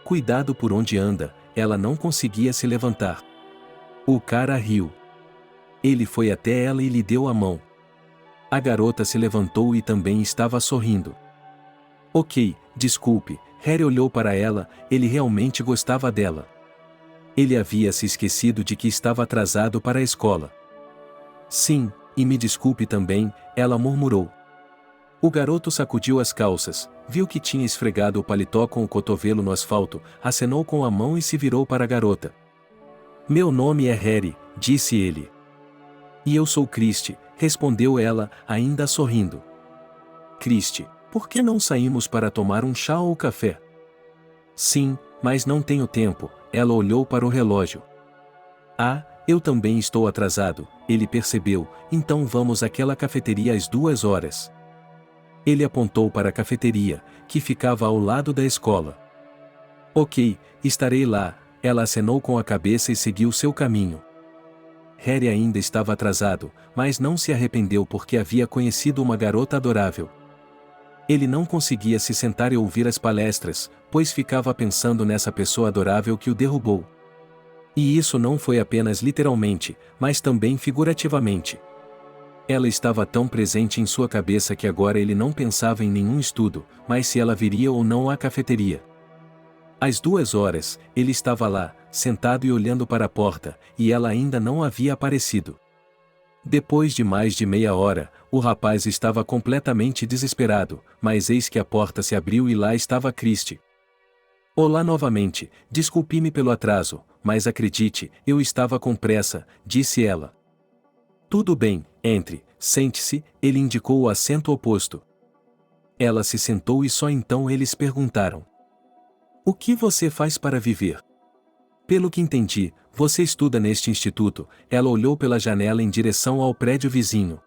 Cuidado por onde anda, ela não conseguia se levantar. O cara riu. Ele foi até ela e lhe deu a mão. A garota se levantou e também estava sorrindo. Ok, desculpe, Harry olhou para ela, ele realmente gostava dela. Ele havia se esquecido de que estava atrasado para a escola. Sim, e me desculpe também, ela murmurou. O garoto sacudiu as calças, viu que tinha esfregado o paletó com o cotovelo no asfalto, acenou com a mão e se virou para a garota. Meu nome é Harry, disse ele. E eu sou Christy, respondeu ela, ainda sorrindo. Christy, por que não saímos para tomar um chá ou café? Sim, mas não tenho tempo, ela olhou para o relógio. Ah, eu também estou atrasado, ele percebeu, então vamos àquela cafeteria às 2 horas. Ele apontou para a cafeteria, que ficava ao lado da escola. Ok, estarei lá, ela acenou com a cabeça e seguiu seu caminho. Harry ainda estava atrasado, mas não se arrependeu porque havia conhecido uma garota adorável. Ele não conseguia se sentar e ouvir as palestras, pois ficava pensando nessa pessoa adorável que o derrubou. E isso não foi apenas literalmente, mas também figurativamente. Ela estava tão presente em sua cabeça que agora ele não pensava em nenhum estudo, mas se ela viria ou não à cafeteria. Às 2 horas, ele estava lá, sentado e olhando para a porta, e ela ainda não havia aparecido. Depois de mais de meia hora, o rapaz estava completamente desesperado, mas eis que a porta se abriu e lá estava Christie. Olá novamente, desculpe-me pelo atraso, mas acredite, eu estava com pressa, disse ela. Tudo bem, entre, sente-se, ele indicou o assento oposto. Ela se sentou e só então eles perguntaram: o que você faz para viver? Pelo que entendi, você estuda neste instituto. Ela olhou pela janela em direção ao prédio vizinho.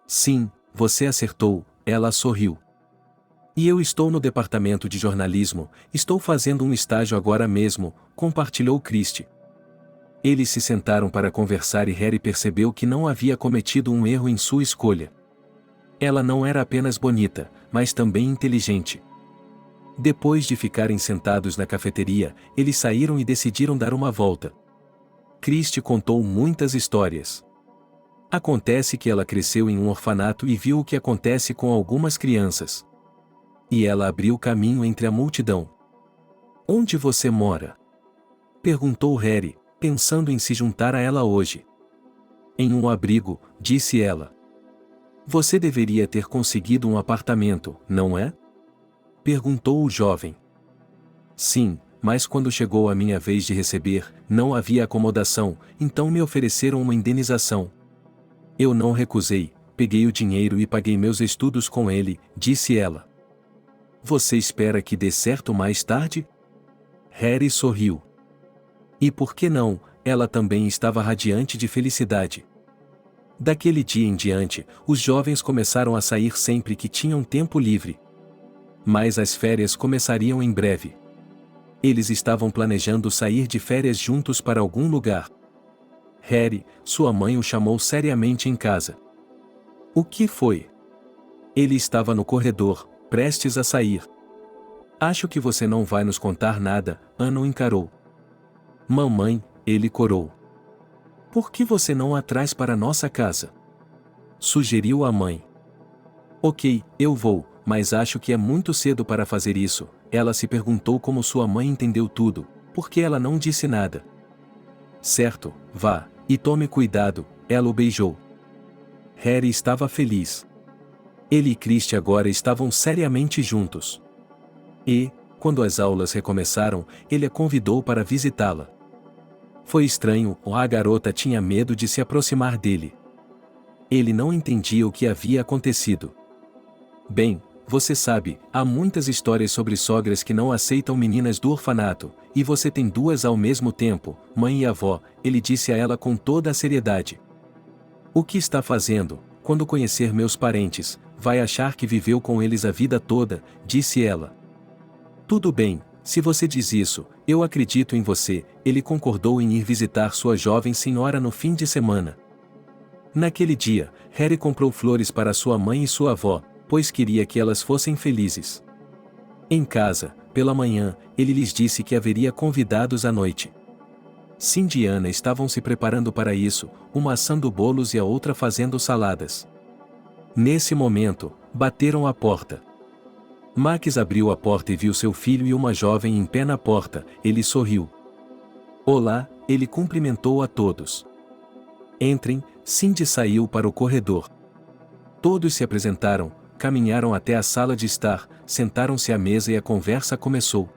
Sim, você acertou, ela sorriu. E eu estou no departamento de jornalismo, estou fazendo um estágio agora mesmo, compartilhou Christie. Eles se sentaram para conversar e Harry percebeu que não havia cometido um erro em sua escolha. Ela não era apenas bonita, mas também inteligente. Depois de ficarem sentados na cafeteria, eles saíram e decidiram dar uma volta. Christie contou muitas histórias. Acontece que ela cresceu em um orfanato e viu o que acontece com algumas crianças. E ela abriu caminho entre a multidão. Onde você mora? Perguntou Harry, pensando em se juntar a ela hoje. Em um abrigo, disse ela. Você deveria ter conseguido um apartamento, não é? Perguntou o jovem. Sim, mas quando chegou a minha vez de receber, não havia acomodação, então me ofereceram uma indenização. Eu não recusei, peguei o dinheiro e paguei meus estudos com ele, disse ela. Você espera que dê certo mais tarde? Harry sorriu. E por que não, ela também estava radiante de felicidade. Daquele dia em diante, os jovens começaram a sair sempre que tinham tempo livre. Mas as férias começariam em breve. Eles estavam planejando sair de férias juntos para algum lugar. Harry, sua mãe o chamou seriamente em casa. O que foi? Ele estava no corredor, prestes a sair. Acho que você não vai nos contar nada, Anna o encarou. Mamãe, ele corou. Por que você não a traz para nossa casa? Sugeriu a mãe. Ok, eu vou, mas acho que é muito cedo para fazer isso. Ela se perguntou como sua mãe entendeu tudo, porque ela não disse nada. Certo, vá, e tome cuidado, ela o beijou. Harry estava feliz. Ele e Christie agora estavam seriamente juntos. E, quando as aulas recomeçaram, ele a convidou para visitá-la. Foi estranho, a garota tinha medo de se aproximar dele. Ele não entendia o que havia acontecido. Bem, você sabe, há muitas histórias sobre sogras que não aceitam meninas do orfanato, e você tem duas ao mesmo tempo, mãe e avó, ele disse a ela com toda a seriedade. O que está fazendo? Quando conhecer meus parentes, vai achar que viveu com eles a vida toda, disse ela. Tudo bem, se você diz isso, eu acredito em você, ele concordou em ir visitar sua jovem senhora no fim de semana. Naquele dia, Harry comprou flores para sua mãe e sua avó, pois queria que elas fossem felizes. Em casa, pela manhã, ele lhes disse que haveria convidados à noite. Cindy e Anna estavam se preparando para isso, uma assando bolos e a outra fazendo saladas. Nesse momento, bateram à porta. Max abriu a porta e viu seu filho e uma jovem em pé na porta, ele sorriu. Olá, ele cumprimentou a todos. Entrem, Cindy saiu para o corredor. Todos se apresentaram, caminharam até a sala de estar, sentaram-se à mesa e a conversa começou.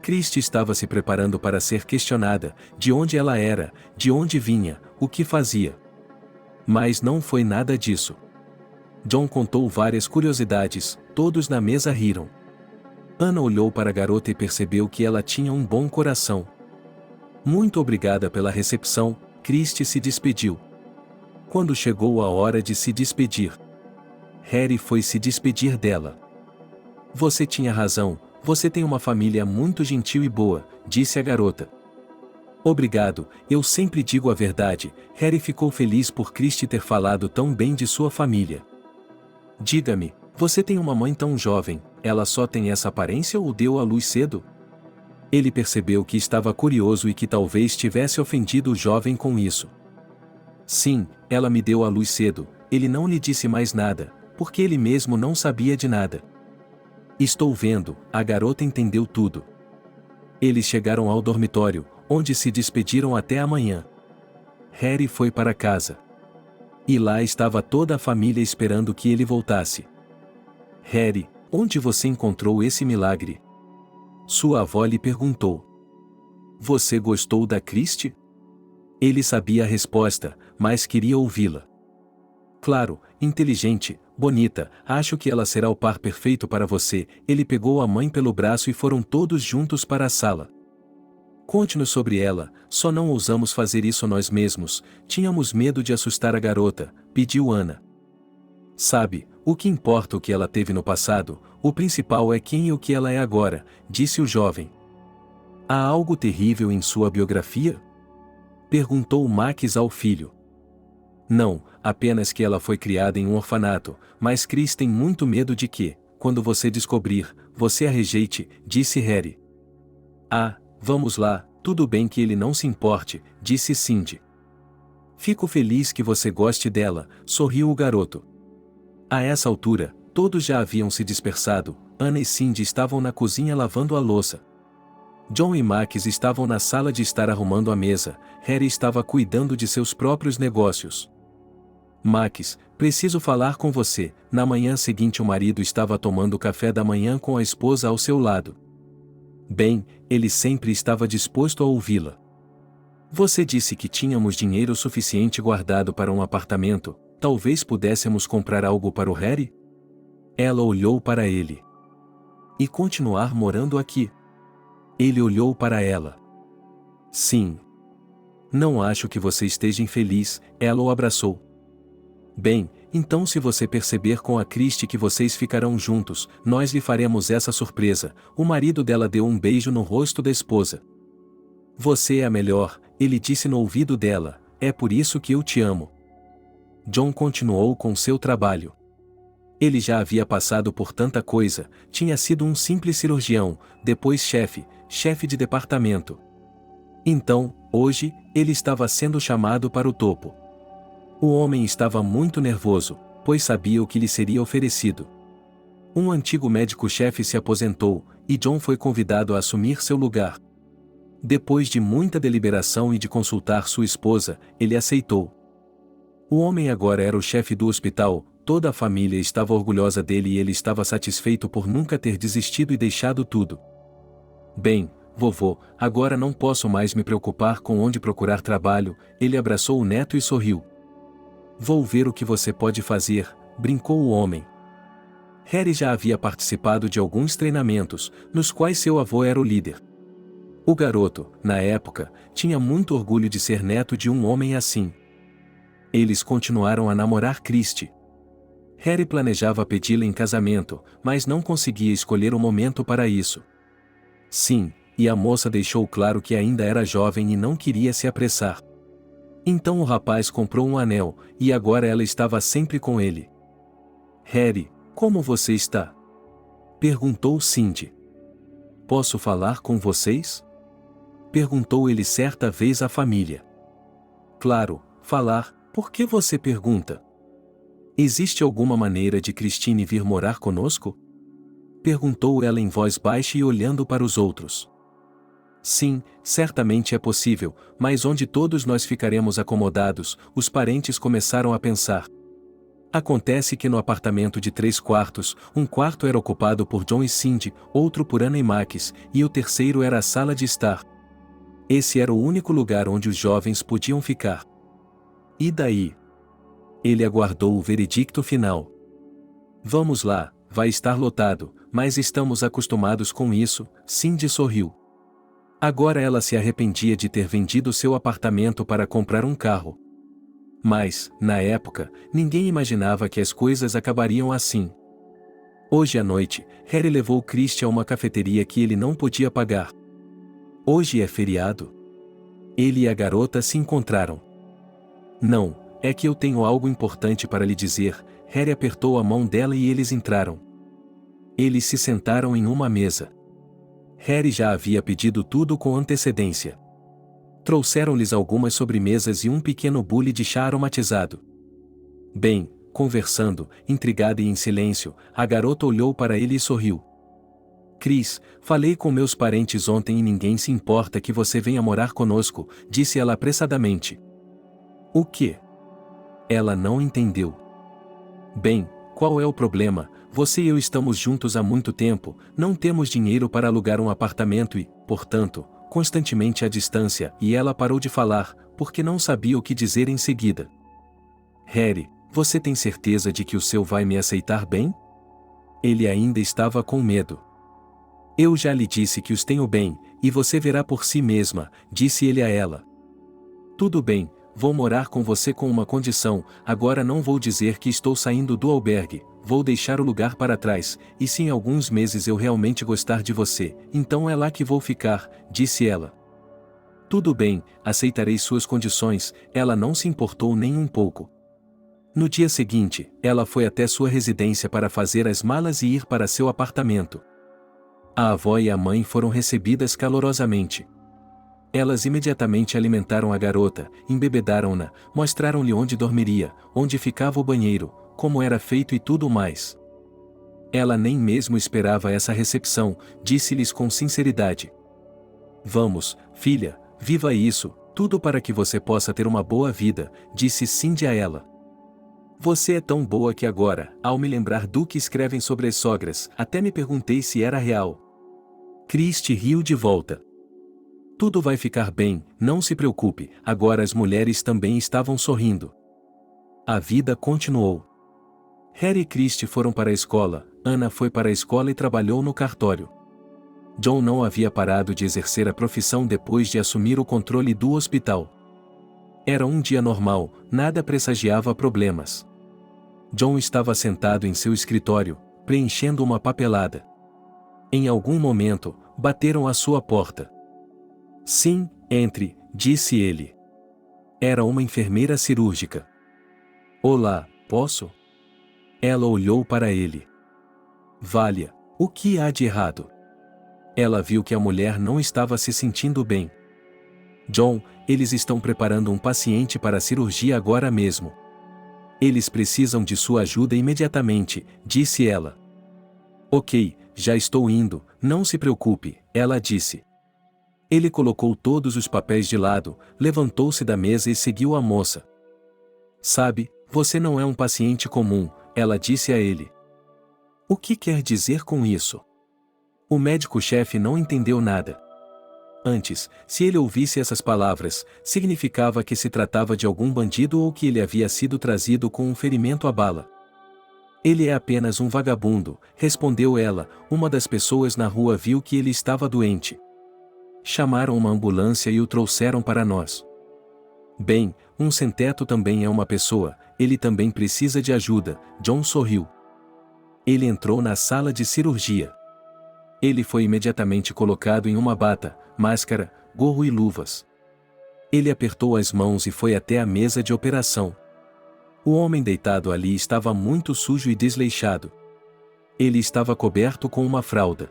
Christie estava se preparando para ser questionada, de onde ela era, de onde vinha, o que fazia. Mas não foi nada disso. John contou várias curiosidades, todos na mesa riram. Anna olhou para a garota e percebeu que ela tinha um bom coração. Muito obrigada pela recepção, Christie se despediu. Quando chegou a hora de se despedir, Harry foi se despedir dela. Você tinha razão, você tem uma família muito gentil e boa, disse a garota. Obrigado, eu sempre digo a verdade. Harry ficou feliz por Christie ter falado tão bem de sua família. Diga-me, Você tem uma mãe tão jovem, ela só tem essa aparência ou deu à luz cedo? Ele percebeu que estava curioso e que talvez tivesse ofendido o jovem com isso. Sim, ela me deu à luz cedo, ele não lhe disse mais nada, porque ele mesmo não sabia de nada. Estou vendo, a garota entendeu tudo. Eles chegaram ao dormitório, onde se despediram até amanhã. Harry foi para casa. E lá estava toda a família esperando que ele voltasse. Harry, onde você encontrou esse milagre? Sua avó lhe perguntou. Você gostou da Christie? Ele sabia a resposta, mas queria ouvi-la. Claro, inteligente, bonita, acho que ela será o par perfeito para você. Ele pegou a mãe pelo braço e foram todos juntos para a sala. Conte-nos sobre ela, só não ousamos fazer isso nós mesmos, tínhamos medo de assustar a garota, pediu Ana. Sabe, o que importa o que ela teve no passado, o principal é quem e o que ela é agora, disse o jovem. Há algo terrível em sua biografia? Perguntou Max ao filho. Não, apenas que ela foi criada em um orfanato, mas Chris tem muito medo de que, quando você descobrir, você a rejeite, disse Harry. Ah, vamos lá, tudo bem que ele não se importe, disse Cindy. Fico feliz que você goste dela, sorriu o garoto. A essa altura, todos já haviam se dispersado, Ana e Cindy estavam na cozinha lavando a louça. John e Max estavam na sala de estar arrumando a mesa, Harry estava cuidando de seus próprios negócios. Max, preciso falar com você. Na manhã seguinte o marido estava tomando café da manhã com a esposa ao seu lado. Bem, ele sempre estava disposto a ouvi-la. Você disse que tínhamos dinheiro suficiente guardado para um apartamento, talvez pudéssemos comprar algo para o Harry? Ela olhou para ele. E continuar morando aqui? Ele olhou para ela. Sim. Não acho que você esteja infeliz, ela o abraçou. Bem, então se você perceber com a Christie que vocês ficarão juntos, nós lhe faremos essa surpresa. O marido dela deu um beijo no rosto da esposa. Você é a melhor, ele disse no ouvido dela, é por isso que eu te amo. John continuou com seu trabalho. Ele já havia passado por tanta coisa, tinha sido um simples cirurgião, depois chefe de departamento. Então, hoje, ele estava sendo chamado para o topo. O homem estava muito nervoso, pois sabia o que lhe seria oferecido. Um antigo médico-chefe se aposentou, e John foi convidado a assumir seu lugar. Depois de muita deliberação e de consultar sua esposa, ele aceitou. O homem agora era o chefe do hospital, toda a família estava orgulhosa dele e ele estava satisfeito por nunca ter desistido e deixado tudo. Bem, vovô, agora não posso mais me preocupar com onde procurar trabalho, ele abraçou o neto e sorriu. Vou ver o que você pode fazer, brincou o homem. Harry já havia participado de alguns treinamentos, nos quais seu avô era o líder. O garoto, na época, tinha muito orgulho de ser neto de um homem assim. Eles continuaram a namorar Christie. Harry planejava pedi-la em casamento, mas não conseguia escolher o momento para isso. Sim, e a moça deixou claro que ainda era jovem e não queria se apressar. Então o rapaz comprou um anel, e agora ela estava sempre com ele. Harry, como você está? Perguntou Cindy. Posso falar com vocês? Perguntou ele certa vez à família. Claro, falar, por que você pergunta? Existe alguma maneira de Christine vir morar conosco? Perguntou ela em voz baixa e olhando para os outros. Sim, certamente é possível, mas onde todos nós ficaremos acomodados, os parentes começaram a pensar. Acontece que no apartamento de 3 quartos, um quarto era ocupado por John e Cindy, outro por Ana e Max, e o terceiro era a sala de estar. Esse era o único lugar onde os jovens podiam ficar. E daí? Ele aguardou o veredicto final. Vamos lá, vai estar lotado, mas estamos acostumados com isso, Cindy sorriu. Agora ela se arrependia de ter vendido seu apartamento para comprar um carro. Mas, na época, ninguém imaginava que as coisas acabariam assim. Hoje à noite, Harry levou Christie a uma cafeteria que ele não podia pagar. Hoje é feriado? Ele e a garota se encontraram. Não, é que eu tenho algo importante para lhe dizer, Harry apertou a mão dela e eles entraram. Eles se sentaram em uma mesa. Harry já havia pedido tudo com antecedência. Trouxeram-lhes algumas sobremesas e um pequeno bule de chá aromatizado. Bem, conversando, intrigada e em silêncio, a garota olhou para ele e sorriu. Chris, falei com meus parentes ontem e ninguém se importa que você venha morar conosco, disse ela apressadamente. O quê? Ela não entendeu. Bem, qual é o problema? Você e eu estamos juntos há muito tempo, não temos dinheiro para alugar um apartamento e, portanto, constantemente à distância, e ela parou de falar, porque não sabia o que dizer em seguida. Harry, você tem certeza de que o seu vai me aceitar bem? Ele ainda estava com medo. Eu já lhe disse que os tenho bem, e você verá por si mesma, disse ele a ela. Tudo bem, vou morar com você com uma condição, agora não vou dizer que estou saindo do albergue, vou deixar o lugar para trás, e se em alguns meses eu realmente gostar de você, então é lá que vou ficar, disse ela. Tudo bem, aceitarei suas condições, ela não se importou nem um pouco. No dia seguinte, ela foi até sua residência para fazer as malas e ir para seu apartamento. A avó e a mãe foram recebidas calorosamente. Elas imediatamente alimentaram a garota, embebedaram-na, mostraram-lhe onde dormiria, onde ficava o banheiro, como era feito e tudo mais. Ela nem mesmo esperava essa recepção, disse-lhes com sinceridade. Vamos, filha, viva isso, tudo para que você possa ter uma boa vida, disse Cindy a ela. Você é tão boa que agora, ao me lembrar do que escrevem sobre as sogras, até me perguntei se era real. Christie riu de volta. Tudo vai ficar bem, não se preocupe, agora as mulheres também estavam sorrindo. A vida continuou. Harry e Christie foram para a escola, Anna foi para a escola e trabalhou no cartório. John não havia parado de exercer a profissão depois de assumir o controle do hospital. Era um dia normal, nada pressagiava problemas. John estava sentado em seu escritório, preenchendo uma papelada. Em algum momento, bateram à sua porta. Sim, entre, disse ele. Era uma enfermeira cirúrgica. Olá, posso? Ela olhou para ele. Valha, o que há de errado? Ela viu que a mulher não estava se sentindo bem. John, eles estão preparando um paciente para a cirurgia agora mesmo. Eles precisam de sua ajuda imediatamente, disse ela. Ok, já estou indo, não se preocupe, ela disse. Ele colocou todos os papéis de lado, levantou-se da mesa e seguiu a moça. Sabe, você não é um paciente comum, ela disse a ele. O que quer dizer com isso? O médico-chefe não entendeu nada. Antes, se ele ouvisse essas palavras, significava que se tratava de algum bandido ou que ele havia sido trazido com um ferimento à bala. Ele é apenas um vagabundo, respondeu ela, uma das pessoas na rua viu que ele estava doente. Chamaram uma ambulância e o trouxeram para nós. Bem, um sem-teto também é uma pessoa, ele também precisa de ajuda, John sorriu. Ele entrou na sala de cirurgia. Ele foi imediatamente colocado em uma bata, máscara, gorro e luvas. Ele apertou as mãos e foi até a mesa de operação. O homem deitado ali estava muito sujo e desleixado. Ele estava coberto com uma fralda.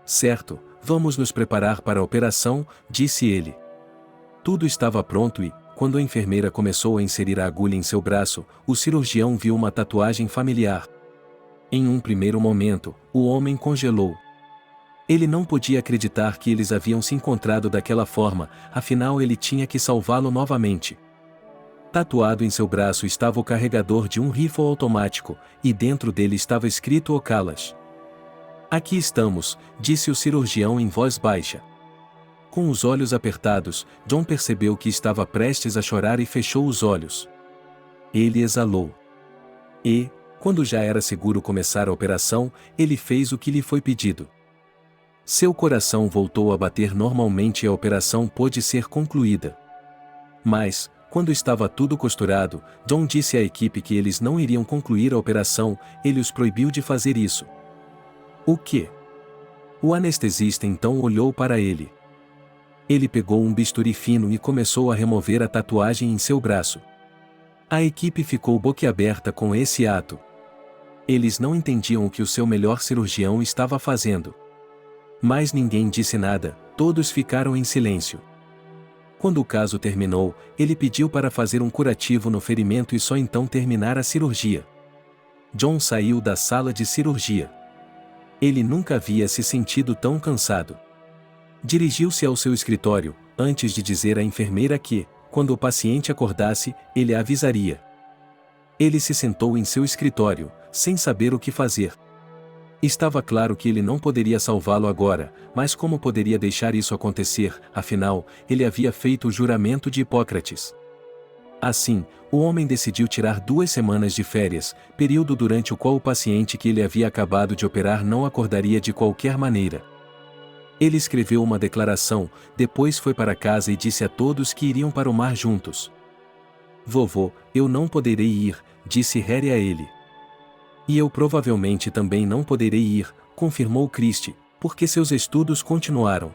Certo, vamos nos preparar para a operação, disse ele. Tudo estava pronto e, quando a enfermeira começou a inserir a agulha em seu braço, o cirurgião viu uma tatuagem familiar. Em um primeiro momento, o homem congelou. Ele não podia acreditar que eles haviam se encontrado daquela forma, afinal ele tinha que salvá-lo novamente. Tatuado em seu braço estava o carregador de um rifle automático, e dentro dele estava escrito Ocalas. Aqui estamos, disse o cirurgião em voz baixa. Com os olhos apertados, John percebeu que estava prestes a chorar e fechou os olhos. Ele exalou. E, quando já era seguro começar a operação, ele fez o que lhe foi pedido. Seu coração voltou a bater normalmente e a operação pôde ser concluída. Mas, quando estava tudo costurado, John disse à equipe que eles não iriam concluir a operação, ele os proibiu de fazer isso. O quê? O anestesista então olhou para ele. Ele pegou um bisturi fino e começou a remover a tatuagem em seu braço. A equipe ficou boquiaberta com esse ato. Eles não entendiam o que o seu melhor cirurgião estava fazendo. Mas ninguém disse nada, todos ficaram em silêncio. Quando o caso terminou, ele pediu para fazer um curativo no ferimento e só então terminar a cirurgia. John saiu da sala de cirurgia. Ele nunca havia se sentido tão cansado. Dirigiu-se ao seu escritório, antes de dizer à enfermeira que, quando o paciente acordasse, ele a avisaria. Ele se sentou em seu escritório, sem saber o que fazer. Estava claro que ele não poderia salvá-lo agora, mas como poderia deixar isso acontecer, afinal, ele havia feito o juramento de Hipócrates. Assim, o homem decidiu tirar 2 semanas de férias, período durante o qual o paciente que ele havia acabado de operar não acordaria de qualquer maneira. Ele escreveu uma declaração, depois foi para casa e disse a todos que iriam para o mar juntos. Vovô, eu não poderei ir, disse Harry a ele. E eu provavelmente também não poderei ir, confirmou Christie, porque seus estudos continuaram.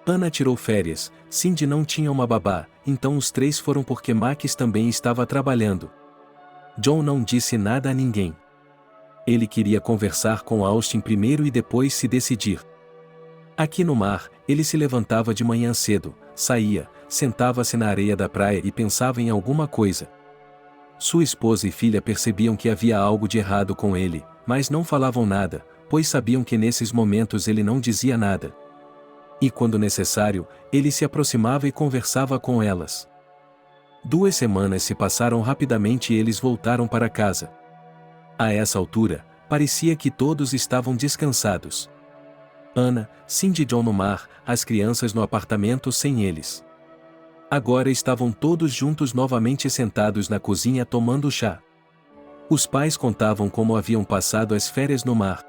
Ana tirou férias, Cindy não tinha uma babá, então os 3 foram porque Max também estava trabalhando. John não disse nada a ninguém. Ele queria conversar com Austin primeiro e depois se decidir. Aqui no mar, ele se levantava de manhã cedo, saía, sentava-se na areia da praia e pensava em alguma coisa. Sua esposa e filha percebiam que havia algo de errado com ele, mas não falavam nada, pois sabiam que nesses momentos ele não dizia nada. E quando necessário, ele se aproximava e conversava com elas. 2 semanas se passaram rapidamente e eles voltaram para casa. A essa altura, parecia que todos estavam descansados. Ana, Cindy e John no mar, as crianças no apartamento sem eles. Agora estavam todos juntos novamente sentados na cozinha tomando chá. Os pais contavam como haviam passado as férias no mar.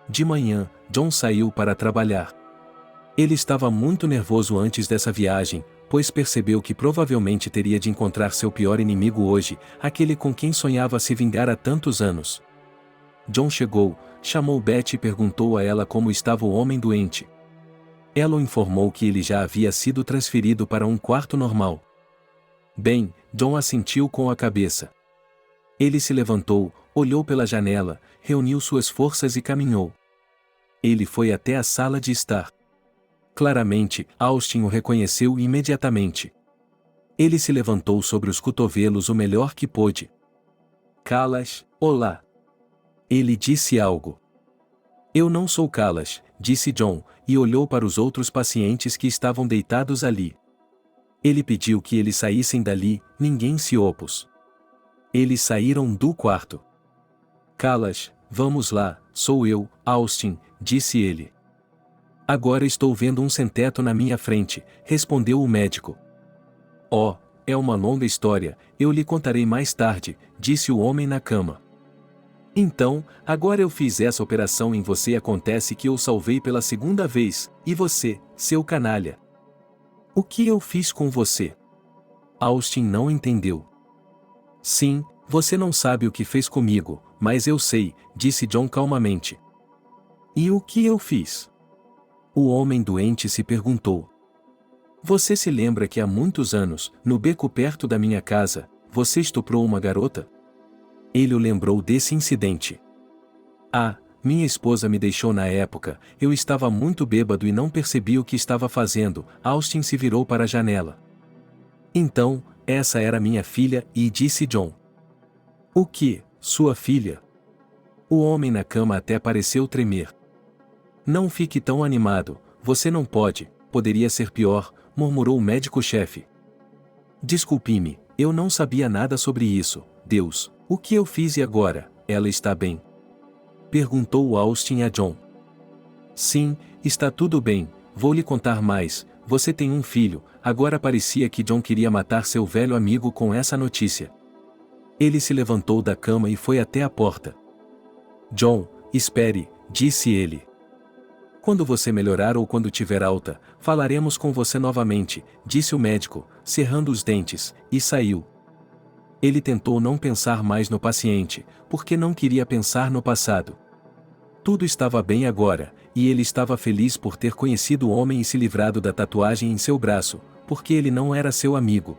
De manhã, John saiu para trabalhar. Ele estava muito nervoso antes dessa viagem, pois percebeu que provavelmente teria de encontrar seu pior inimigo hoje, aquele com quem sonhava se vingar há tantos anos. John chegou, chamou Beth e perguntou a ela como estava o homem doente. Ela o informou que ele já havia sido transferido para um quarto normal. Bem, John assentiu com a cabeça. Ele se levantou, olhou pela janela, reuniu suas forças e caminhou. Ele foi até a sala de estar. Claramente, Austin o reconheceu imediatamente. Ele se levantou sobre os cotovelos o melhor que pôde. Callas, olá. Ele disse algo. Eu não sou Callas, disse John, e olhou para os outros pacientes que estavam deitados ali. Ele pediu que eles saíssem dali, ninguém se opôs. Eles saíram do quarto. Callas, vamos lá, sou eu, Austin, disse ele. Agora estou vendo um sem-teto na minha frente, respondeu o médico. Oh, é uma longa história, eu lhe contarei mais tarde, disse o homem na cama. Então, agora eu fiz essa operação em você e acontece que eu salvei pela 2ª vez, e você, seu canalha? O que eu fiz com você? Austin não entendeu. Sim, você não sabe o que fez comigo, mas eu sei, disse John calmamente. E o que eu fiz? O homem doente se perguntou. Você se lembra que há muitos anos, no beco perto da minha casa, você estuprou uma garota? Ele o lembrou desse incidente. Ah, minha esposa me deixou na época, eu estava muito bêbado e não percebi o que estava fazendo, Austin se virou para a janela. Então, essa era minha filha, e disse John. O que, sua filha? O homem na cama até pareceu tremer. Não fique tão animado, você não pode, poderia ser pior, murmurou o médico-chefe. Desculpe-me, eu não sabia nada sobre isso, Deus, o que eu fiz e agora, ela está bem? Perguntou Austin a John. Sim, está tudo bem, vou lhe contar mais, você tem um filho, agora parecia que John queria matar seu velho amigo com essa notícia. Ele se levantou da cama e foi até a porta. John, espere, disse ele. Quando você melhorar ou quando tiver alta, falaremos com você novamente, disse o médico, cerrando os dentes, e saiu. Ele tentou não pensar mais no paciente, porque não queria pensar no passado. Tudo estava bem agora, e ele estava feliz por ter conhecido o homem e se livrado da tatuagem em seu braço, porque ele não era seu amigo.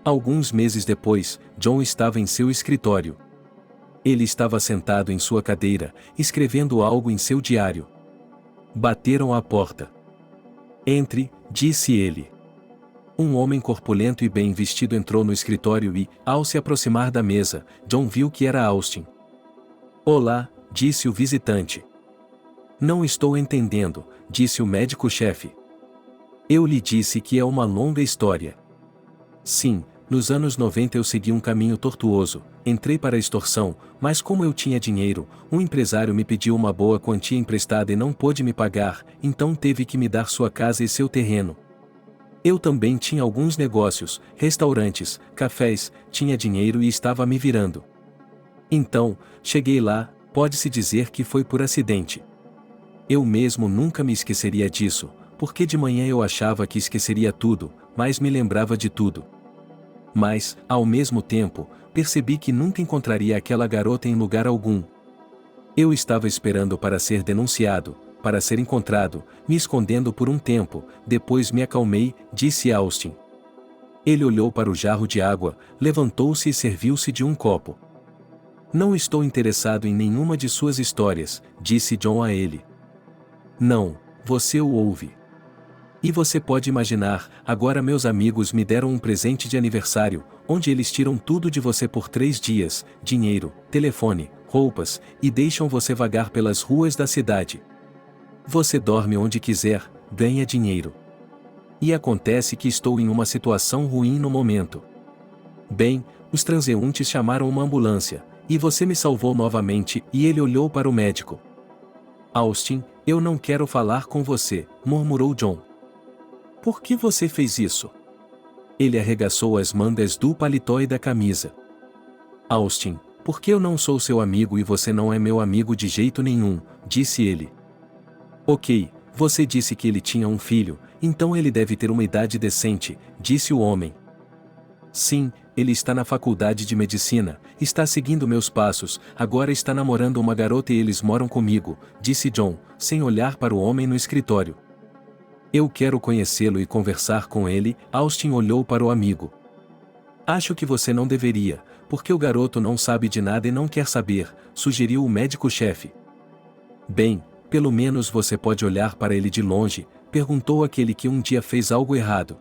Alguns meses depois, John estava em seu escritório. Ele estava sentado em sua cadeira, escrevendo algo em seu diário. Bateram à porta. Entre, disse ele. Um homem corpulento e bem vestido entrou no escritório e, ao se aproximar da mesa, John viu que era Austin. Olá, disse o visitante. Não estou entendendo, disse o médico-chefe. Eu lhe disse que é uma longa história. Sim, nos anos 90 eu segui um caminho tortuoso, entrei para a extorsão, mas como eu tinha dinheiro, um empresário me pediu uma boa quantia emprestada e não pôde me pagar, então teve que me dar sua casa e seu terreno. Eu também tinha alguns negócios, restaurantes, cafés, tinha dinheiro e estava me virando. Então, cheguei lá, pode-se dizer que foi por acidente. Eu mesmo nunca me esqueceria disso, porque de manhã eu achava que esqueceria tudo, mas me lembrava de tudo. Mas, ao mesmo tempo, percebi que nunca encontraria aquela garota em lugar algum. Eu estava esperando para ser denunciado, para ser encontrado, me escondendo por um tempo, depois me acalmei, disse Austin. Ele olhou para o jarro de água, levantou-se e serviu-se de um copo. Não estou interessado em nenhuma de suas histórias, disse John a ele. Não, você o ouve. E você pode imaginar, agora meus amigos me deram um presente de aniversário, onde eles tiram tudo de você por 3 dias, dinheiro, telefone, roupas, e deixam você vagar pelas ruas da cidade. Você dorme onde quiser, ganha dinheiro. E acontece que estou em uma situação ruim no momento. Bem, os transeuntes chamaram uma ambulância, e você me salvou novamente, e ele olhou para o médico. Austin, eu não quero falar com você, murmurou John. Por que você fez isso? Ele arregaçou as mangas do paletó e da camisa. Austin, porque eu não sou seu amigo e você não é meu amigo de jeito nenhum, disse ele. Ok, você disse que ele tinha um filho, então ele deve ter uma idade decente, disse o homem. Sim, ele está na faculdade de medicina, está seguindo meus passos, agora está namorando uma garota e eles moram comigo, disse John, sem olhar para o homem no escritório. Eu quero conhecê-lo e conversar com ele, Austin olhou para o amigo. Acho que você não deveria, porque o garoto não sabe de nada e não quer saber, sugeriu o médico-chefe. Bem, pelo menos você pode olhar para ele de longe, perguntou aquele que um dia fez algo errado.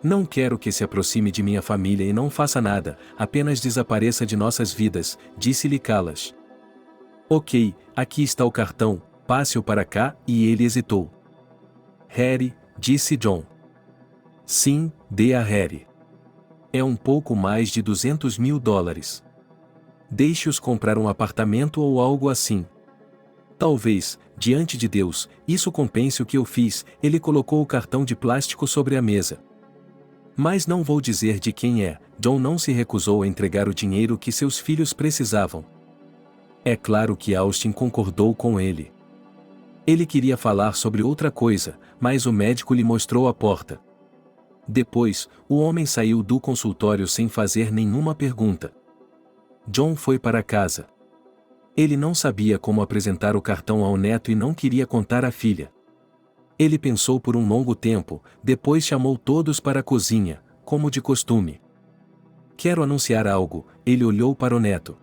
Não quero que se aproxime de minha família e não faça nada, apenas desapareça de nossas vidas, disse-lhe Callas. Ok, aqui está o cartão, passe-o para cá, e ele hesitou. Harry, disse John. Sim, dê a Harry. É um pouco mais de $200.000. Deixe-os comprar um apartamento ou algo assim. Talvez, diante de Deus, isso compense o que eu fiz, ele colocou o cartão de plástico sobre a mesa. Mas não vou dizer de quem é, John não se recusou a entregar o dinheiro que seus filhos precisavam. É claro que Austin concordou com ele. Ele queria falar sobre outra coisa, mas o médico lhe mostrou a porta. Depois, o homem saiu do consultório sem fazer nenhuma pergunta. John foi para casa. Ele não sabia como apresentar o cartão ao neto e não queria contar à filha. Ele pensou por um longo tempo, depois chamou todos para a cozinha, como de costume. Quero anunciar algo, ele olhou para o neto.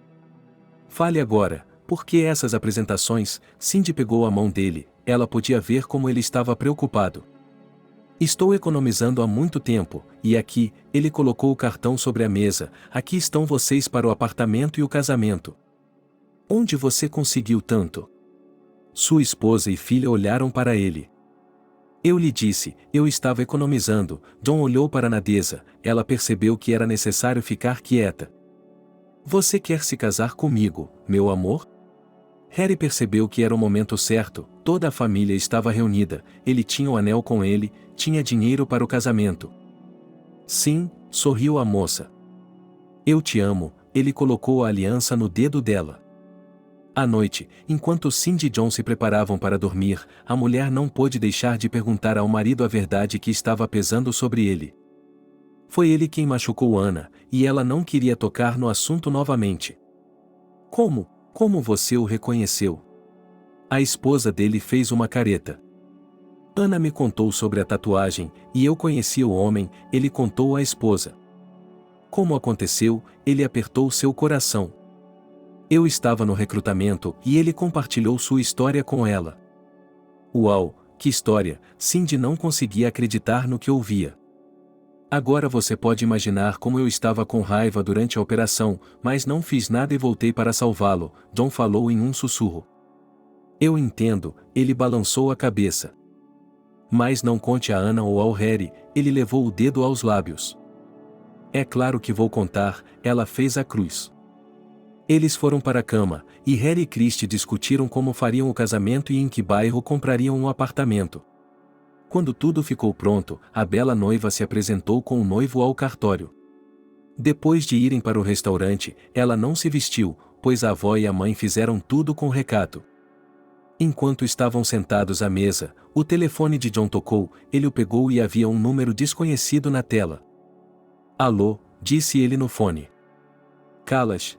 Fale agora, por que essas apresentações? Cindy pegou a mão dele, ela podia ver como ele estava preocupado. Estou economizando há muito tempo, e aqui, ele colocou o cartão sobre a mesa, aqui estão vocês para o apartamento e o casamento. Onde você conseguiu tanto? Sua esposa e filha olharam para ele. Eu lhe disse, eu estava economizando. John olhou para Nadeza, ela percebeu que era necessário ficar quieta. Você quer se casar comigo, meu amor? Harry percebeu que era o momento certo, toda a família estava reunida, ele tinha o anel com ele, tinha dinheiro para o casamento. Sim, sorriu a moça. Eu te amo, ele colocou a aliança no dedo dela. À noite, enquanto Cindy e John se preparavam para dormir, a mulher não pôde deixar de perguntar ao marido a verdade que estava pesando sobre ele. Foi ele quem machucou Ana, e ela não queria tocar no assunto novamente. Como você o reconheceu? A esposa dele fez uma careta. Ana me contou sobre a tatuagem, e eu conheci o homem, ele contou à esposa. Como aconteceu, ele apertou seu coração. Eu estava no recrutamento e ele compartilhou sua história com ela. Uau, que história! Cindy não conseguia acreditar no que ouvia. Agora você pode imaginar como eu estava com raiva durante a operação, mas não fiz nada e voltei para salvá-lo, John falou em um sussurro. Eu entendo, ele balançou a cabeça. Mas não conte a Ana ou ao Harry, ele levou o dedo aos lábios. É claro que vou contar, ela fez a cruz. Eles foram para a cama, e Harry e Christie discutiram como fariam o casamento e em que bairro comprariam um apartamento. Quando tudo ficou pronto, a bela noiva se apresentou com o noivo ao cartório. Depois de irem para o restaurante, ela não se vestiu, pois a avó e a mãe fizeram tudo com recato. Enquanto estavam sentados à mesa, o telefone de John tocou, ele o pegou e havia um número desconhecido na tela. Alô, disse ele no fone. Calas,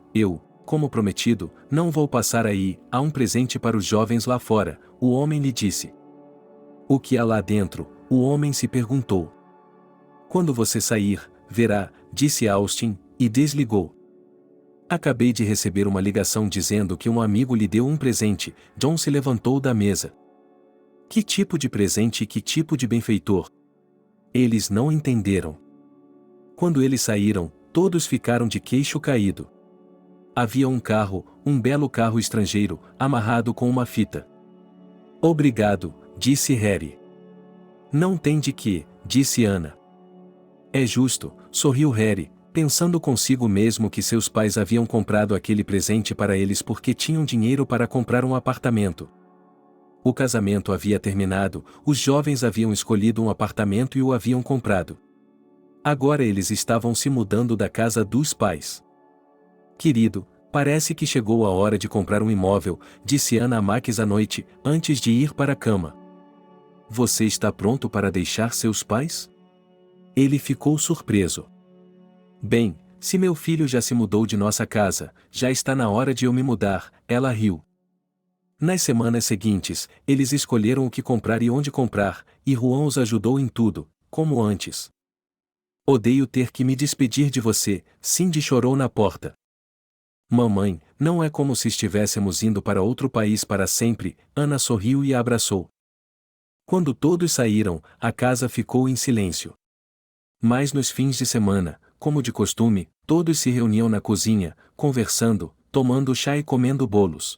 como prometido, não vou passar aí, há um presente para os jovens lá fora, o homem lhe disse. O que há lá dentro? O homem se perguntou. Quando você sair, verá, disse Austin, e desligou. Acabei de receber uma ligação dizendo que um amigo lhe deu um presente. John se levantou da mesa. Que tipo de presente e que tipo de benfeitor? Eles não entenderam. Quando eles saíram, todos ficaram de queixo caído. Havia um carro, um belo carro estrangeiro, amarrado com uma fita. Obrigado, disse Harry. Não tem de quê, disse Ana. É justo, sorriu Harry, pensando consigo mesmo que seus pais haviam comprado aquele presente para eles porque tinham dinheiro para comprar um apartamento. O casamento havia terminado, os jovens haviam escolhido um apartamento e o haviam comprado. Agora eles estavam se mudando da casa dos pais. Querido, parece que chegou a hora de comprar um imóvel, disse Ana a Max à noite, antes de ir para a cama. Você está pronto para deixar seus pais? Ele ficou surpreso. Bem, se meu filho já se mudou de nossa casa, já está na hora de eu me mudar, ela riu. Nas semanas seguintes, eles escolheram o que comprar e onde comprar, e Juan os ajudou em tudo, como antes. Odeio ter que me despedir de você, Cindy chorou na porta. Mamãe, não é como se estivéssemos indo para outro país para sempre, Ana sorriu e a abraçou. Quando todos saíram, a casa ficou em silêncio. Mas nos fins de semana, como de costume, todos se reuniam na cozinha, conversando, tomando chá e comendo bolos.